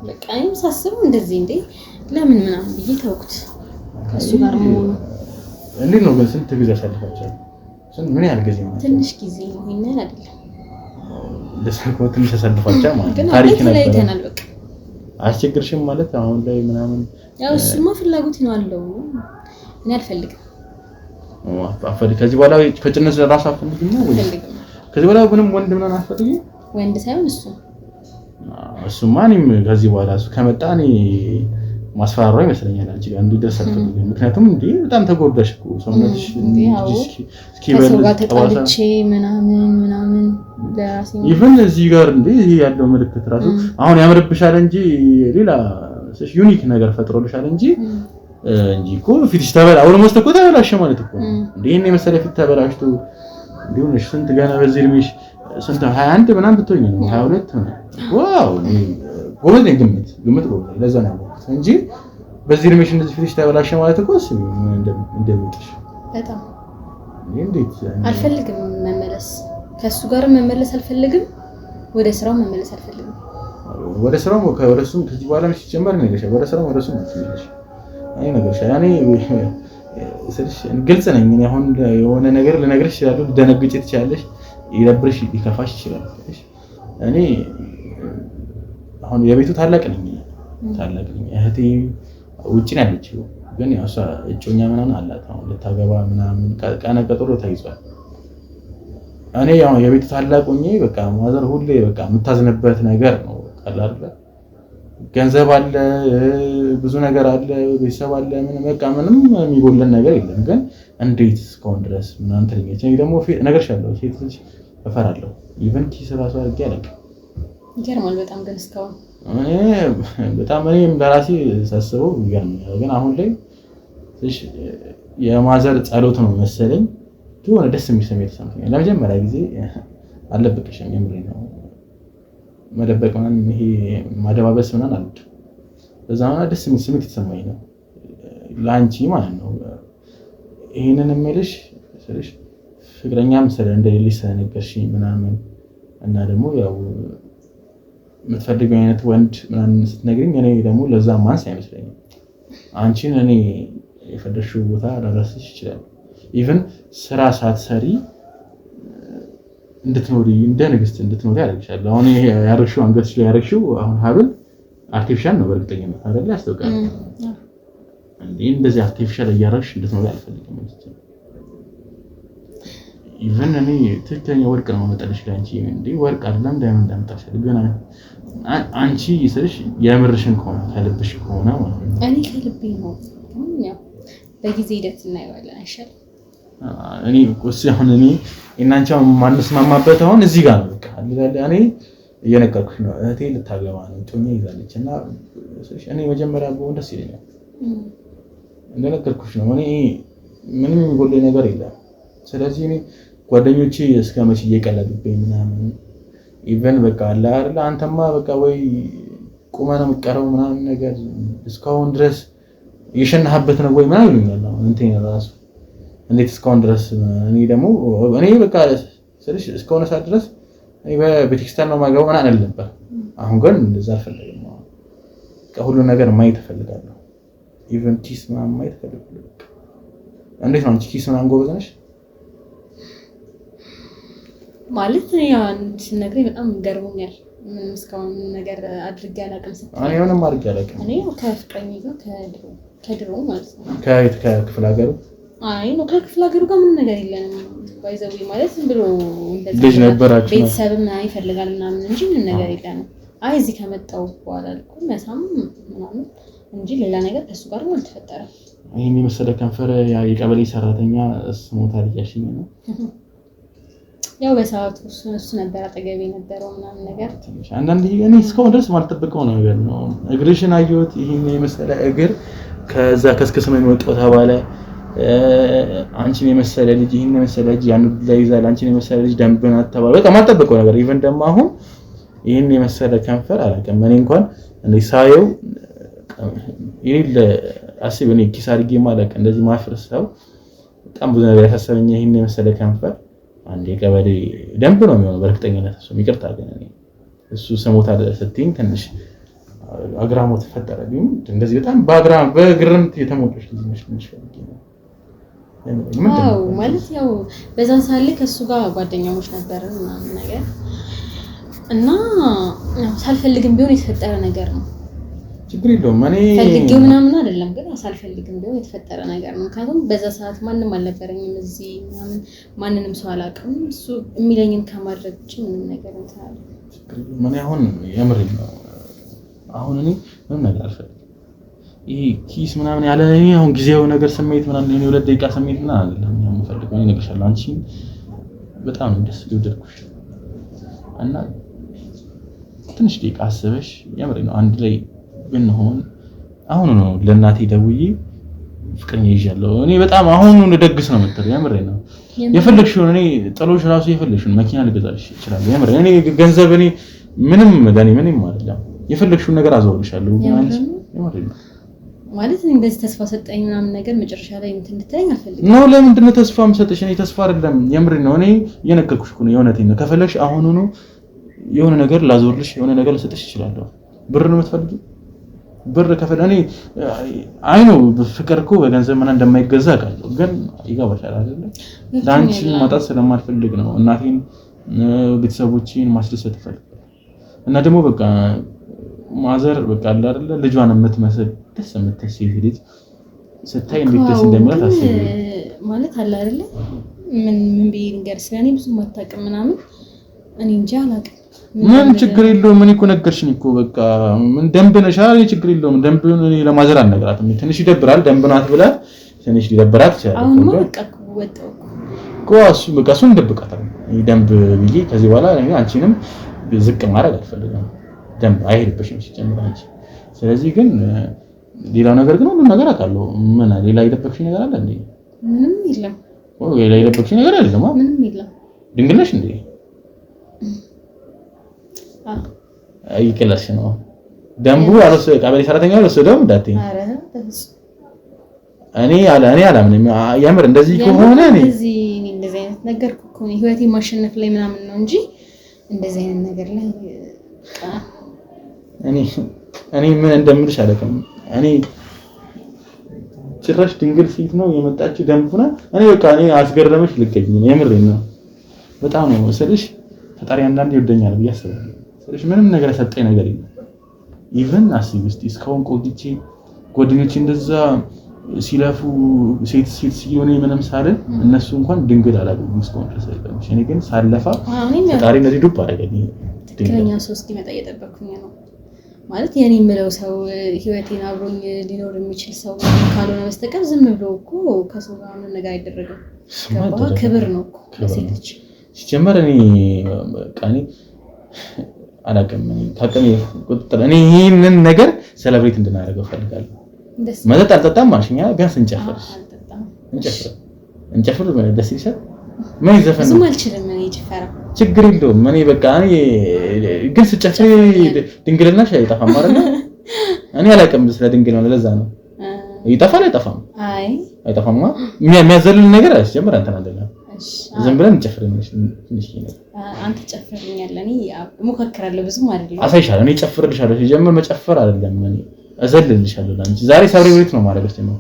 በቃ እኔም ሳስበው እንደዚህ እንዴ ለምን ምናምን ብዬ ተውኩት ከሱ ጋር መሆኑ እንዴት ነው ግን ስንት ጊዜ አሳልፋችኋል ምን ያህል ጊዜ ነው ትንሽ ጊዜ ነው ይሄን አይደለም ለሰልኮ ትንሽ አሳልፋችኋል ማለት ታሪክ ነበር በቃ አስቸግርሽም ማለት አሁን ላይ ምናምን ያው እሱማ ፍላጎት ነው አለው እኔ አልፈልግም ከዚህ በኋላ ከጭነት ራስ አፈልግኝ ነው ወይ ከዚህ በኋላ ምንም ወንድ ምናምን አትፈልጊ ወንድ ሳይሆን እሱማ እኔም ከዚህ በኋላ እሱ ከመጣ እኔ ማስፈራራው ይመስለኛል አንቺ ጋር እንዲደርስ አልፈልግም ምክንያቱም እንዴ በጣም ተጎዳሽ እኮ ሰውነትሽ ከሰው ጋር ተጣልቼ ምናምን ለራሴ ኢቭን እዚህ ጋር እንዴ ይሄ ያለው ምልክት ራሱ አሁን ያምርብሻል እንጂ ሌላ ዩኒክ ነገር ፈጥሮልሻል እንጂ እኮ ፊትሽ ተበላ ኦልሞስት እኮ ተበላሽ ማለት እኮ እንዴ እኔ መሰለ ፊት ተበላሽቶ እንዴ ስንት ገና በዚህ እድሜሽ ስንት 21 ምናምን ብትሆኝ ነው 22 ዋው ጎበዝ ግምት ጎበዝ ለዛ ነው እንጂ በዚህ እድሜሽ እንደዚህ ፊትሽ ተበላሽ ማለት እኮ እሱ እንደምጥሽ በጣም እንዴት አልፈልግም መመለስ ከሱ ጋር መመለስ አልፈልግም ወደ ስራው መመለስ አልፈልግም ወደ ስራው ወደሱም ከዚህ በኋላ ምን ሲጀመር ነው ይለሽ ወደ ስራው ወደሱም ትይለሽ አይ ነገርሽ ያኔ ስለሽ ግልጽ ነኝ እኔ አሁን የሆነ ነገር ልነግርሽ ይችላል ልደነግጭ ትችላለሽ ይረብርሽ ሊከፋሽ ይችላል እኔ አሁን የቤቱ ታላቅ ነኝ እህቴ ውጪ ነው ያለችው ግን ያው እጮኛ ምናምን አላት አሁን ልታገባ ምናምን ቀነ ቀጠሮ ተይዟል እኔ ያው የቤቱ ታላቅ ሆኜ በቃ ማዘር ሁሌ በቃ የምታዝንበት ነገር ነው ቀላል ገንዘብ አለ ብዙ ነገር አለ ቤተሰብ አለ ምንም የሚጎለን ነገር የለም ግን እንዴት እስካሁን ድረስ ምናምን ትልኝች እኔ ደግሞ ነገርሻለሁ ሴት ልጅ እፈራለሁ ኢቭን ኪስ ራሱ አድርጌ አላውቅም ይገርማል በጣም ግን እስካሁን በጣም እኔም ለራሴ ሳስበው ይገርማል ግን አሁን ላይ የማዘር ጸሎት ነው መሰለኝ የሆነ ደስ የሚል ስሜት ሰምተኛል ለመጀመሪያ ጊዜ አልለበቅሽም የምሬ ነው መደበቅ ምናምን ይሄ ማደባበስ ምናምን አልወድም በዛ ማለት ደስ የሚል ስሜት የተሰማኝ ነው ላንቺ ማለት ነው ይሄንን እምልሽ ስለሽ ፍቅረኛም እንደሌለሽ ስለነገርሽኝ ምናምን እና ደግሞ ያው የምትፈልገው አይነት ወንድ ምናምን ስትነግሪኝ እኔ ደግሞ ለዛ ማንስ አይመስለኝም አንቺን እኔ የፈለግሽው ቦታ ላደርስሽ ይችላል ኢቭን ስራ ሳትሰሪ እንድትኖሪ እንደ ንግስት እንድትኖሪ ያደርግሻል አሁን ይሄ ያረግሽው አንገትሽ ላይ ያረግሽው አሁን ሀብል አርቲፊሻል ነው በእርግጠኝነት አይደል ያስተውቃል እንደዚህ አርቲፊሻል እያረግሽ እንድትኖሪ አልፈልግም ኢቭን እኔ ትክክለኛ ወርቅ ነው መጠለሽ ለአንቺ እንዴ ወርቅ አይደለም ዳይመንድ አምጣሻል ግን አንቺ ይስልሽ የምርሽን ከሆነ ከልብሽ ከሆነ ማለት ነው እኔ ከልቤ ነው ያው በጊዜ ሂደት እናየዋለን አይሻል እኔ ቆስ አሁን እኔ እናንቺው ማንስማማበት አሁን እዚህ ጋር ነው በቃ እኔ እየነገርኩሽ ነው እህቴ ልታገባ ነው ጮኛ ይዛለች እና እኔ መጀመሪያ ብሆን ደስ ይለኛል እንደነገርኩሽ ነው እኔ ምንም የሚጎለኝ ነገር የለም ስለዚህ እኔ ጓደኞቼ እስከመቼ እየቀለዱብኝ ምናምን ኢቨን በቃ አለ አይደል አንተማ በቃ ወይ ቁመና መቀረው ምናምን ነገር እስካሁን ድረስ የሸናህበት ነው ወይ ምናምን ይሉኛል እንትን ራሱ እንዴት እስካሁን ድረስ እኔ ደግሞ እኔ በቃ ስለሽ እስካሁን ሰዓት ድረስ እኔ በቤተክርስቲያን ነው ማገባው ምናምን አልነበር አሁን ግን እንደዛ አልፈልግም ከሁሉ ነገር ማየት እፈልጋለሁ ኢቨን ኪስ ምናምን ማየት እፈልጋለሁ እንዴት ነው አንቺ ኪስ ምናምን ጎበዝ ነሽ ማለት አንድ ነገር በጣም ገርሞኛል ምንም እስካሁን ነገር አድርጌ አላውቅም እኔ ምንም አድርጌ አላውቅም እኔ ከፍቅረኛ ጋር ከድሮ ማለት ነው ከክፍለ ሀገሩ አይ ነው ከክፍለ ሀገሩ ጋር ምንም ነገር የለንም ባይዘው ማለት ብሎ ልጅ ነበራችሁ ቤተሰብም ይፈልጋል ምናምን እንጂ ምንም ነገር የለንም አይ እዚህ ከመጣው በኋላ ልኩ መሳም ምናምን እንጂ ሌላ ነገር ከሱ ጋር ነው አልተፈጠረም ይሄን የመሰለ ከንፈር የቀበሌ ሰራተኛ ስሞታል ያሽኝ ነው ያው በሰዓቱ እሱ ነበር አጠገቤ ነበረው ምናምን ነገር አንዳንዴ እኔ እስካሁን ድረስ ማልተበቀው ነገር ነው እግርሽን አየሁት ይሄን የመሰለ እግር ከዛ ከስከሰመ የሚወጣው ተባለ አንቺን የመሰለ ልጅ ይሄን የመሰለ ልጅ ያን ላይ ይዛል አንቺን የመሰለ ልጅ ደንብና ተባለ በቃ ማልተበቀው ነገር ኢቭን ደግሞ አሁን ይሄን የመሰለ ከንፈር አላውቅም እኔ እንኳን እንዴ ሳየው ይሄን አስብ እኔ ኪስ አድርጌ ማለት እንደዚህ ማፍረሰው በጣም ብዙ ነገር ያሳሰበኝ ይሄን የመሰለ ከንፈር አንዴ ቀበሌ ደንብ ነው የሚሆነው በእርግጠኝነት እሱ ይቅርታ ግን እሱ ሰሞታ ስትይኝ ትንሽ አግራሞት ተፈጠረ ቢሆን እንደዚህ በጣም በግርምት የተሞጨሽ ልጅ ነሽ ዋው ማለት ያው በዛን ሳለ ከሱ ጋር ጓደኛሞች ነበርን ምናምን ነገር እና ሳልፈልግም ቢሆን የተፈጠረ ነገር ነው ችግር የለውም እኔ ፈልጌው ምናምን አይደለም ግን ሳልፈልግም ቢሆን የተፈጠረ ነገር ነው ምክንያቱም በዛ ሰዓት ማንንም አልነበረኝም እዚህ ምናምን ማንንም ሰው አላውቅም እሱ የሚለኝን ከማድረግ ውጪ ምንም ነገር እንታለ ምን አሁን የምርኝ ነው አሁን እኔ ምንም ነገር አልፈልግም ይሄ ኪስ ምናምን ያለ እኔ አሁን ጊዜው ነገር ስሜት ምናምን እኔ 2 ደቂቃ ስሜት ምናምን አይደለም የምፈልገው እኔ ነገርሻለሁ አንቺ በጣም ደስ ይወደድኩሽ እና ትንሽ ደቂቃ አስበሽ የምርኝ ነው አንድ ላይ ብንሆን አሁን ነው ለእናቴ ደውዬ ፍቅረኛ ይዣለሁ እኔ በጣም አሁን ነው ደግስ ነው የምትለው የምሬ ነው የፈለግሽው እኔ ጥሎሽ ራሱ የፈለግሽው መኪና ልገዛልሽ ይችላል የምሬ እኔ ገንዘብ እኔ ምንም ለኔ ምንም አይደለም የፈለግሽው ነገር አዘውልሻለሁ አንቺ የምሬ ነው ማለት እንደዚህ ተስፋ ሰጠኝ ምናምን ነገር መጨረሻ ላይ እንድትለኝ አልፈልግም ነው ለምንድን ነው ተስፋ የምሰጥሽ እኔ ተስፋ አይደለም የምሬ ነው እኔ እየነገርኩሽ ነው የእውነቴን ነው ከፈለግሽ አሁን ነው የሆነ ነገር ላዞርልሽ የሆነ ነገር ልሰጥሽ ይችላል ብር ነው የምትፈልጊው ብር ከፈለኔ አይ ነው ፍቅር እኮ በገንዘብ ምናምን እንደማይገዛ አውቃለሁ ግን ይገባሻል አይደል ዳንቺ ማጣት ስለማልፈልግ ነው እናቴን ቤተሰቦቼን ማስደሰት እፈልጋለሁ እና ደግሞ በቃ ማዘር በቃ አይደል ልጇን የምትመስል ደስ የምትል ሴት ልጅ ስታይ እንዴት ደስ እንደሚላት አስቢ ማለት አለ አይደል ምን ቢንገር ስለኔ ብዙ ማታውቅም ምናምን እኔ እንጃ አላውቅም ምን ችግር የለውም ምን እኮ ነገርሽኝ እኮ በቃ ምን ደንብ ነሽ አይደል ችግር የለውም ደንብን እኔ ለማዘር አልነግራትም ትንሽ ይደብራል ደንብ ናት ብላ ትንሽ ሊደብራት ይችላል አሁን በቃ ወጣው እሱ በቃ እሱን ደብቃታል ደንብ ብዬ ከዚህ በኋላ እኔ አንቺንም ዝቅ ማድረግ አልፈልግም ደንብ አይሄድብሽም ሲጀምር አንቺ ስለዚህ ግን ሌላ ነገር ግን ሁሉ ነገር አውቃለሁ ምን ሌላ ይደብቅሽ ነገር አለ እንዴ ምንም የለም ሌላ ይደብቅሽ ነገር አይደለም ምንም የለም ድንግል ነሽ እንዴ አይከላሽ ነው ደንቡ አለስ ቀበሌ ሰራተኛ ወሰደው እንዳትይ አረ እኔ አላምንም ያምር እንደዚህ ከሆነ እንደዚህ አይነት ነገር እኮ ህይወቴ ማሸነፍ ላይ ምናምን ነው እንጂ እንደዚህ አይነት ነገር ላይ እኔ ምን እንደምልሽ አለከም እኔ ጭራሽ ድንግል ሴት ነው የመጣችው ደንቡና እኔ በቃ እኔ አስገረመሽ ልከኝ የምሬን ነው በጣም ነው ወሰደሽ ፈጣሪ አንዳንዴ ይወደኛል ብዬ አስባለሁ ስለዚህ ምንም ነገር ሰጠኝ ነገር የለም ኢቭን አስቢ እስቲ እስካሁን ቆይቼ ጓደኞቼ እንደዛ ሲለፉ ሴት ሲሆን ምንም ሳልን እነሱ እንኳን ድንግል አላገኙ እስካሁን ድረስ አይቀርምሽ እኔ ግን ሳለፋ ፈጣሪ እንደዚህ ዱብ አደረገኝ ትክክለኛ ሰው እስኪመጣ እየጠበቅኩኝ ነው ማለት የኔ የምለው ሰው ህይወቴን አብሮኝ ሊኖር የሚችል ሰው ካልሆነ በስተቀር ዝም ብሎ እኮ ከሰው ጋር ምንም ነገር አይደረግም ክብር ነው እኮ ለሴት ልጅ ሲጀመር እኔ ቃኒ አላውቅም ታቀም ቁጥጥር እኔ ይሄንን ነገር ሴሌብሬት እንድናደርገው ፈልጋለሁ። መጠጥ አልጠጣም ማሽኛ ቢያንስ እንጨፍር ደስ ይላል። ምን ይዘፈን ብዙም አልችልም እኔ ጭፈራ ችግር የለውም። እኔ በቃ እኔ ግን ስጨፍር ድንግልናሽ አይጠፋም አይደል? እኔ አላውቅም ስለ ድንግልና ለዛ ነው ይጠፋል አይጠፋም? አይ አይጠፋማ። የሚያዘልን ነገር አስጀምር አንተ አይደለም ዝም ብለን እንጨፍርልሽ ትንሽ ነው። አንተ ጨፍርልኛለህ እኔ እሞክራለሁ ብዙም አይደለም። አሳይሻለሁ እኔ ጨፍርልሻለሁ። ሲጀምር መጨፈር አይደለም እኔ እዘልልሻለሁ። አንቺ ዛሬ ሰብሬት ነው ማለት ነው።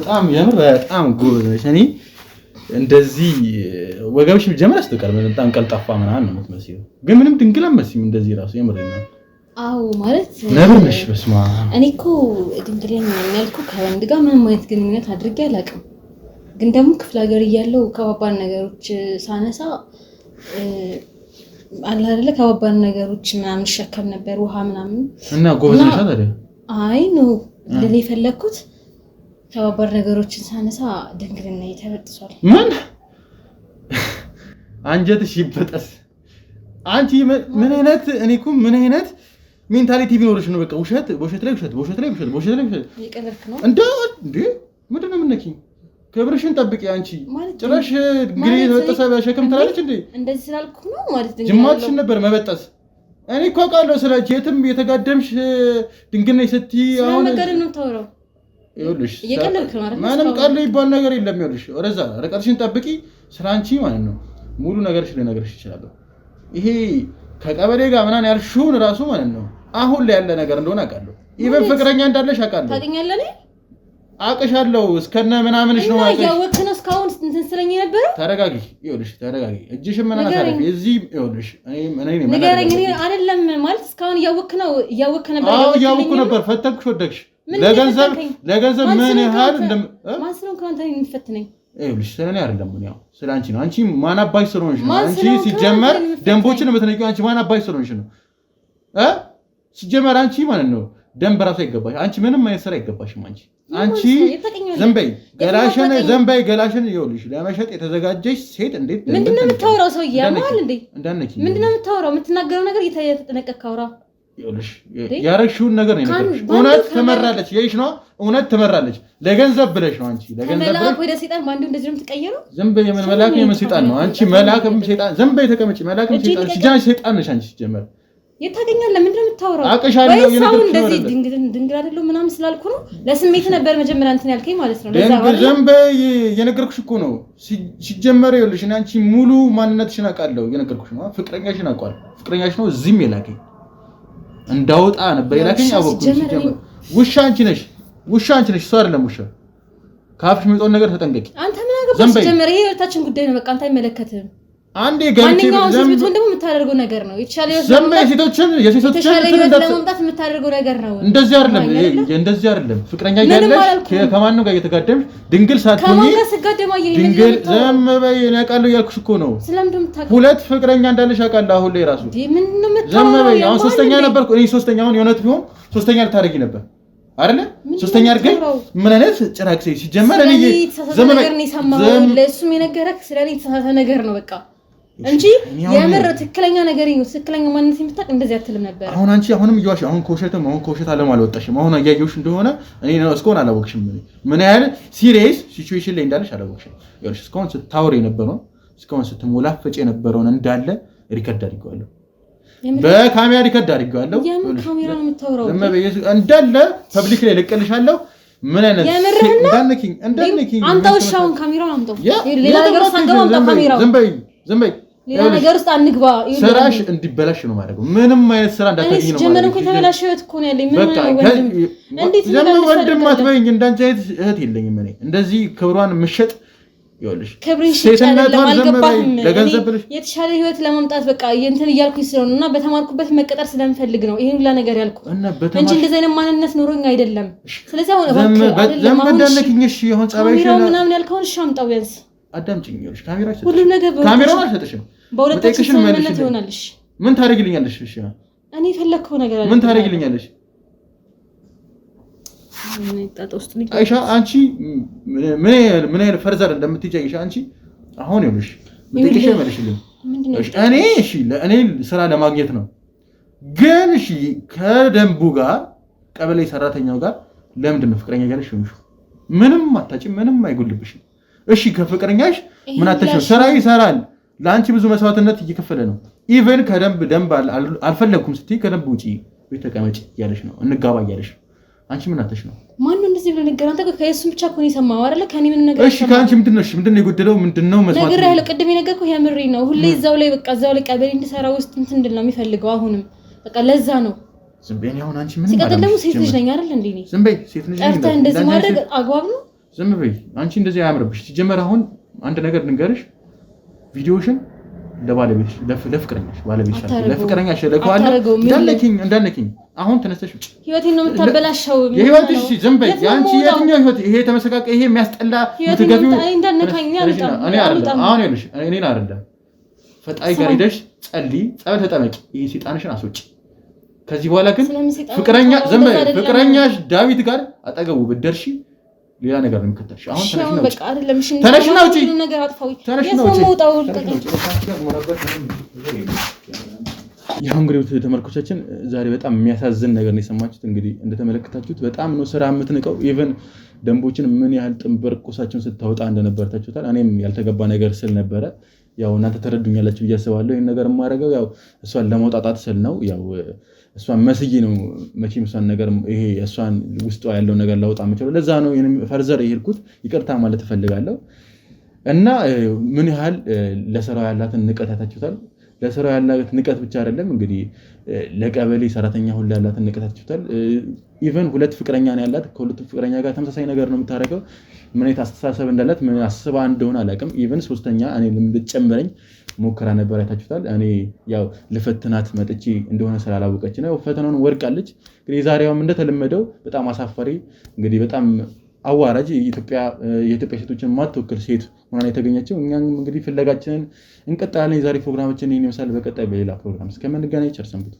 በጣም የምር በጣም ጎበዝ ነሽ። እኔ እንደዚህ ወገብሽ ጀመር አስተቀር በጣም ቀልጣፋ ምናምን ነው የምትመስለው፣ ግን ምንም ድንግል አትመስይም እንደዚህ ራሱ የምር ነው። አዎ ማለት ነብር ነሽ። በስማ እኔ እኮ ድንግለኛ ያልኩ ከወንድ ጋር ምንም አይነት ግንኙነት አድርጌ አላውቅም። ግን ደግሞ ክፍለ ሀገር እያለሁ ከባባድ ነገሮች ሳነሳ አለ አይደለ ከባባድ ነገሮች ምናምን ሸከም ነበር ውሃ ምናምን እና ጎበዝ ነሽ አይደል? አይ ነው ለኔ ፈለኩት ከባባድ ነገሮችን ሳነሳ ድንግልና ይተበጥሷል። ምን አንጀትሽ ይበጠስ። አንቺ ምን አይነት እኔ እኮ ምን አይነት ሜንታሊቲ ቢኖርሽ ነው? በቃ ውሸት በውሸት ላይ ውሸት በውሸት ላይ ውሸት በውሸት ላይ ውሸት ይቀርክ ነው እንዴ? ምንድን ነው የምነኪኝ? ክብርሽን ጠብቂ። አንቺ ጭራሽ እንግዲህ የተበጠሰ ሸክም ትላለች እንዴ? እንደዚህ ስላልኩ ነው ማለት ነው። ጅማትሽን ነበር መበጠስ። እኔ እኮ አውቃለሁ ስለዚህ የትም የተጋደምሽ ድንግል ነኝ ስትይ አሁን ነገር ነው የምታወራው። ይኸውልሽ እየቀለድክ ነው አይደል? ማንም ቃል ይባል ነገር የለም። ይኸውልሽ ወደዛ ርቀትሽን ጠብቂ። ስላንቺ ማለት ነው ሙሉ ነገርሽ ልነግርሽ እችላለሁ። ይሄ ከቀበሌ ጋር ምናምን ያልሽውን ራሱ ማለት ነው አሁን ላይ ያለ ነገር እንደሆነ አውቃለሁ። ኢቨን ፍቅረኛ እንዳለሽ አውቃለሁ። ታውቂኛለህ? እኔ አውቅሻለሁ እስከነ ምናምንሽ ነው ማለት ነው። ያወቅህ ነው እስካሁን እንትን ስለኝ ነበር። ተረጋጊ። ይኸውልሽ ተረጋጊ። እጅሽን ምን አታረጊ። እዚህ ይኸውልሽ እኔ ንገረኝ። እኔ አይደለም ማለት እስካሁን ያወቅህ ነው ነበር። አዎ ያወቅኩ ነበር። ፈተንኩሽ፣ ወደቅሽ። ለገንዘብ ምን ያህል ማስረን ካንተ የሚፈትነኝ ይኸውልሽ ስለኔ አይደለም ነው ያው ስላንቺ ነው። አንቺ ማን አባይ ስለሆንሽ ነው። አንቺ ሲጀመር ደንቦችን የምትነቂው አንቺ ማን አባይ ስለሆንሽ ነው። ሲጀመር አንቺ ማለት ነው ደንብ ራሱ አይገባሽ። አንቺ ምንም አይነት ስራ አይገባሽም። አንቺ ዘንበይ ገላሽን ይኸውልሽ ለመሸጥ የተዘጋጀሽ ሴት እንዴት ምንድነው የምታወራው? ሰውዬ ያማል እንዴ? ምንድነው የምታወራው? የምትናገረው ነገር እየተጠነቀቅ ካውራ ይኸውልሽ ያረግሽውን ነገር ነው የነገርኩሽ። እውነት ትመራለች ይሽ ነው እውነት ትመራለች። ለገንዘብ ብለሽ ነው አንቺ ለገንዘብ መልአክ ወደ ሰይጣን ባንዱ እንደዚህ ነው የምትቀየረው። ዘንበይ የምን መልአክ የምን ሰይጣን ነው? አንቺ መልአክም ሰይጣን ዘንበይ ተቀመጪ። መልአክም ሰይጣን ሲጃን ሰይጣን ነሽ አንቺ ሲጀመር የታገኛለህ? ምንድን ነው የምታወራው? አቀሻለሁ የነገርኩሽ እንደዚህ ድንግል አይደለም ምናምን ስላልኩ ነው ለስሜት ነበር መጀመሪያ እንትን ያልከኝ ማለት ነው። ለዛ ነው ዘንበይ የነገርኩሽ እኮ ነው ሲጀመር። ይኸውልሽ እኔ አንቺ ሙሉ ማንነትሽን አውቃለሁ። የነገርኩሽ ነው ፍቅረኛሽን አውቃለሁ። ፍቅረኛሽ ነው እዚህም የላከኝ እንዳውጣ ነበር የላከኝ። አወቅኩ ሲጀመር ውሻ አንቺ ነሽ እሱ አይደለም ውሻ። ካፍሽ የሚወጣውን ነገር ተጠንቀቂ። አንተ ምን ጀመረ። ይሄ የሁለታችን ጉዳይ ነው። በቃ አንተ አይመለከትህም። አንዴ ገብቼ ዘም ደግሞ የምታደርገው ነገር ነው። የተሻለ የሴቶችን ለማምጣት የምታደርገው ነገር ነው። እንደዚህ አይደለም ፍቅረኛ እያለሽ ከማን ጋር እየተጋደምሽ ድንግል ሳትሆኚ ድንግል ዘም በይ ያውቃለሁ እያልኩሽ እኮ ነው። ሁለት ፍቅረኛ እንዳለሽ አውቃለሁ። አሁን ላይ ራሱ ዘም በይ። አሁን ሶስተኛ ነበርኩ እኔ። ሶስተኛውን የእውነት ቢሆን ሶስተኛ ልታረጊ ነበር አይደለ? ሶስተኛ አድርገኝ ምን አይነት ጭራቅ ሲጀመር እኔ ዘም በይ ለእሱም የነገረክ ስለኔ የተሳሳተ ነገር ነው በቃ እንጂ የምር ትክክለኛ ነገር ነው። ትክክለኛ ማንነት የምታውቅ እንደዚህ አትልም ነበር። አሁን አንቺ አሁንም እየዋሽ አሁን ከውሸት አለም አልወጣሽም። አሁን አያየሁሽ እንደሆነ እኔ ነው እስካሁን አላወቅሽም። ምን ያህል ሲሪየስ ሲቹዌሽን ላይ እንዳለሽ አላወቅሽም። ይኸውልሽ እስካሁን ስታወሪ የነበረው እስካሁን ስትሞላፈጭ የነበረውን እንዳለ ሪከርድ አድርጌዋለሁ። በካሜራ ሪከርድ አድርጌዋለሁ። የምን ካሜራ ነው የምታወራው? እንዳለ ፐብሊክ ላይ ልቀልሻለሁ። ምን አይነት እንዳንኪኝ አንተ ውሻውን ካሜራውን አምጣው። ሌላ ነገር ሳንገባ አምጣ ካሜራውን። ዝም በይ ሌላ ነገር ውስጥ አንግባ። ስራሽ እንዲበላሽ ነው ማለት ነው። ምንም አይነት ስራ እንዳታገኝ ነው ማለት ነው። ጀመረን እኮ የተበላሽ ህይወት እኮ ነው ያለኝ። ምን ነው እንዴት ነው ወንድም አትበይኝ። እንዳንቺ እህት የለኝም እኔ። እንደዚህ ክብሯን ምሸጥ ይኸውልሽ ሴትነቷን አልገባህም። የተሻለ ህይወት ለማምጣት በቃ እንትን እያልኩኝ ስለሆነና በተማርኩበት መቀጠር ስለምፈልግ ነው ይሄን ሁላ ነገር ያልኩት እንጂ እንደዚህ አይነት ማንነት ኖሮኝ አይደለም። ስለዚህ አሁን እባክህ አይደለም አሁን እንደነክኝሽ ይሁን ጸባይሽ ነው ምናምን ያልከውን እሺ አምጣው ቢያንስ አዳምጪኝ። ይኸውልሽ ካሜራው አልሰጥሽም። በሁለታችን ስምምነት ይሆናልሽ። ምን ታደርጊልኛለሽ? እሺ እኔ የፈለግከው ነገር አለ። ምን ታደርጊልኛለሽ? አይሻ አንቺ ምን አይነት ፈርዘር እንደምትይጂ አይሻ አንቺ አሁን ይኸውልሽ ምትይሽ መልሽልኝ። እኔ ስራ ለማግኘት ነው። ግን እሺ ከደንቡ ጋር ቀበሌ ሰራተኛው ጋር ለምንድን ነው ፍቅረኛ ያለሽ? ምንም አታጭም፣ ምንም አይጎልብሽም። እሺ ከፍቅረኛሽ ምን አተሽው? ስራ ይሰራል፣ ለአንቺ ብዙ መስዋዕትነት እየከፈለ ነው። ኢቨን ደንብ አልፈለኩም ስትይ ከደንብ ውጪ ቤት ተቀመጪ ያለሽ ነው፣ እንጋባ ያለሽ። አንቺ ምን አተሽ ነው? ማን ነው እንደዚህ ብሎ ነገር? አንተ ከየሱም ብቻ እኮ ነው የሰማው አይደለ? ከኔ ምን ነገር? እሺ ከአንቺ ምንድነው የጎደለው? ምንድነው መስዋዕት ነገር ያለው? ቅድም የነገርኩህ የምሬ ነው። ሁሌ እዛው ላይ በቃ እዛው ላይ ቀበሌ እንድሰራ ውስጥ እንትን እንድል ነው የሚፈልገው። አሁንም በቃ ለዛ ነው። ዝም በይ። አሁን አንቺ ምን ሲቀጥል ደግሞ ሴት ልጅ ነኝ አይደል እንዴ? ዝም በይ። ሴት ልጅ ነኝ ጠርተህ እንደዚህ ማድረግ አግባብ ነው? ዝም በይ። አንቺ እንደዚህ አያምርብሽ። ሲጀመር አሁን አንድ ነገር ልንገርሽ፣ ቪዲዮሽን ለባለቤትሽ ለፍቅረኛሽ ባለቤትሽ ለፍቅረኛሽ ለከዋለሁ እንዳልነኪኝ አሁን ተነስተሽ ውጪ። ህይወቴን ነው የምታበላሸው። የህይወትሽ ዝም በይ። አንቺ የትኛው ህይወት? ይሄ ተመሰቃቀ፣ ይሄ የሚያስጠላ ምትገፊው እንዳልነካኝ እኔ አይደለም። አሁን ይኸውልሽ እኔን አይደለም ፈጣሪ ጋር ሄደሽ ጸልይ፣ ጸበል ተጠመቂ፣ ይሄ ሰይጣንሽን አስወጪ። ከዚህ በኋላ ግን ፍቅረኛ ዝም በይ። ፍቅረኛሽ ዳዊት ጋር አጠገቡ ብትደርሺ ሌላ ነገር ነው የሚከተልሽ። አሁን ተነሽ ነው ውጪ። ያው እንግዲህ ተመልካቾቻችን ዛሬ በጣም የሚያሳዝን ነገር ነው የሰማችሁት። እንግዲህ እንደተመለከታችሁት በጣም ነው ስራ የምትንቀው። ኢቨን ደንቦችን ምን ያህል ጥንበር ቁሳቸውን ስታወጣ እንደነበር ታችሁታል። እኔም ያልተገባ ነገር ስል ነበረ። ያው እናንተ ተረዱኛላችሁ ብዬ አስባለሁ። ይሄን ነገር የማደርገው ያው እሷን ለማውጣጣት ስል ነው። ያው እሷን መስዬ ነው መቼም እሷን ነገር ይሄ እሷን ውስጧ ያለው ነገር ላውጣ የምችለው ለዛ ነው ፈርዘር የሄድኩት። ይቅርታ ማለት እፈልጋለሁ። እና ምን ያህል ለስራው ያላትን ንቀት ታችሁታል። ለስራው ያላት ንቀት ብቻ አይደለም እንግዲህ ለቀበሌ ሰራተኛ ሁሉ ያላትን ንቀት ታችሁታል። ኢቨን ሁለት ፍቅረኛ ነው ያላት። ከሁለቱ ፍቅረኛ ጋር ተመሳሳይ ነገር ነው የምታረገው። ምን አይነት አስተሳሰብ እንዳላት ምን አስባ እንደሆነ አላውቅም። ኢቨን ሶስተኛ እኔ ልጨምረኝ ሞከራ ነበር አይታችሁታል። እኔ ያው ልፈትናት መጥቼ እንደሆነ ስላላወቀች ነው ፈተናውን ወርቃለች። እንግዲህ ዛሬውም እንደተለመደው በጣም አሳፋሪ እንግዲህ በጣም አዋራጅ የኢትዮጵያ ሴቶችን ማትወክል ሴት ሆና የተገኘችው። እኛም እንግዲህ ፍለጋችንን እንቀጥላለን። የዛሬ ፕሮግራማችን ይሄን ይመስላል። በቀጣይ በሌላ ፕሮግራም እስከምንገናኝ ቸር ሰንብቱ።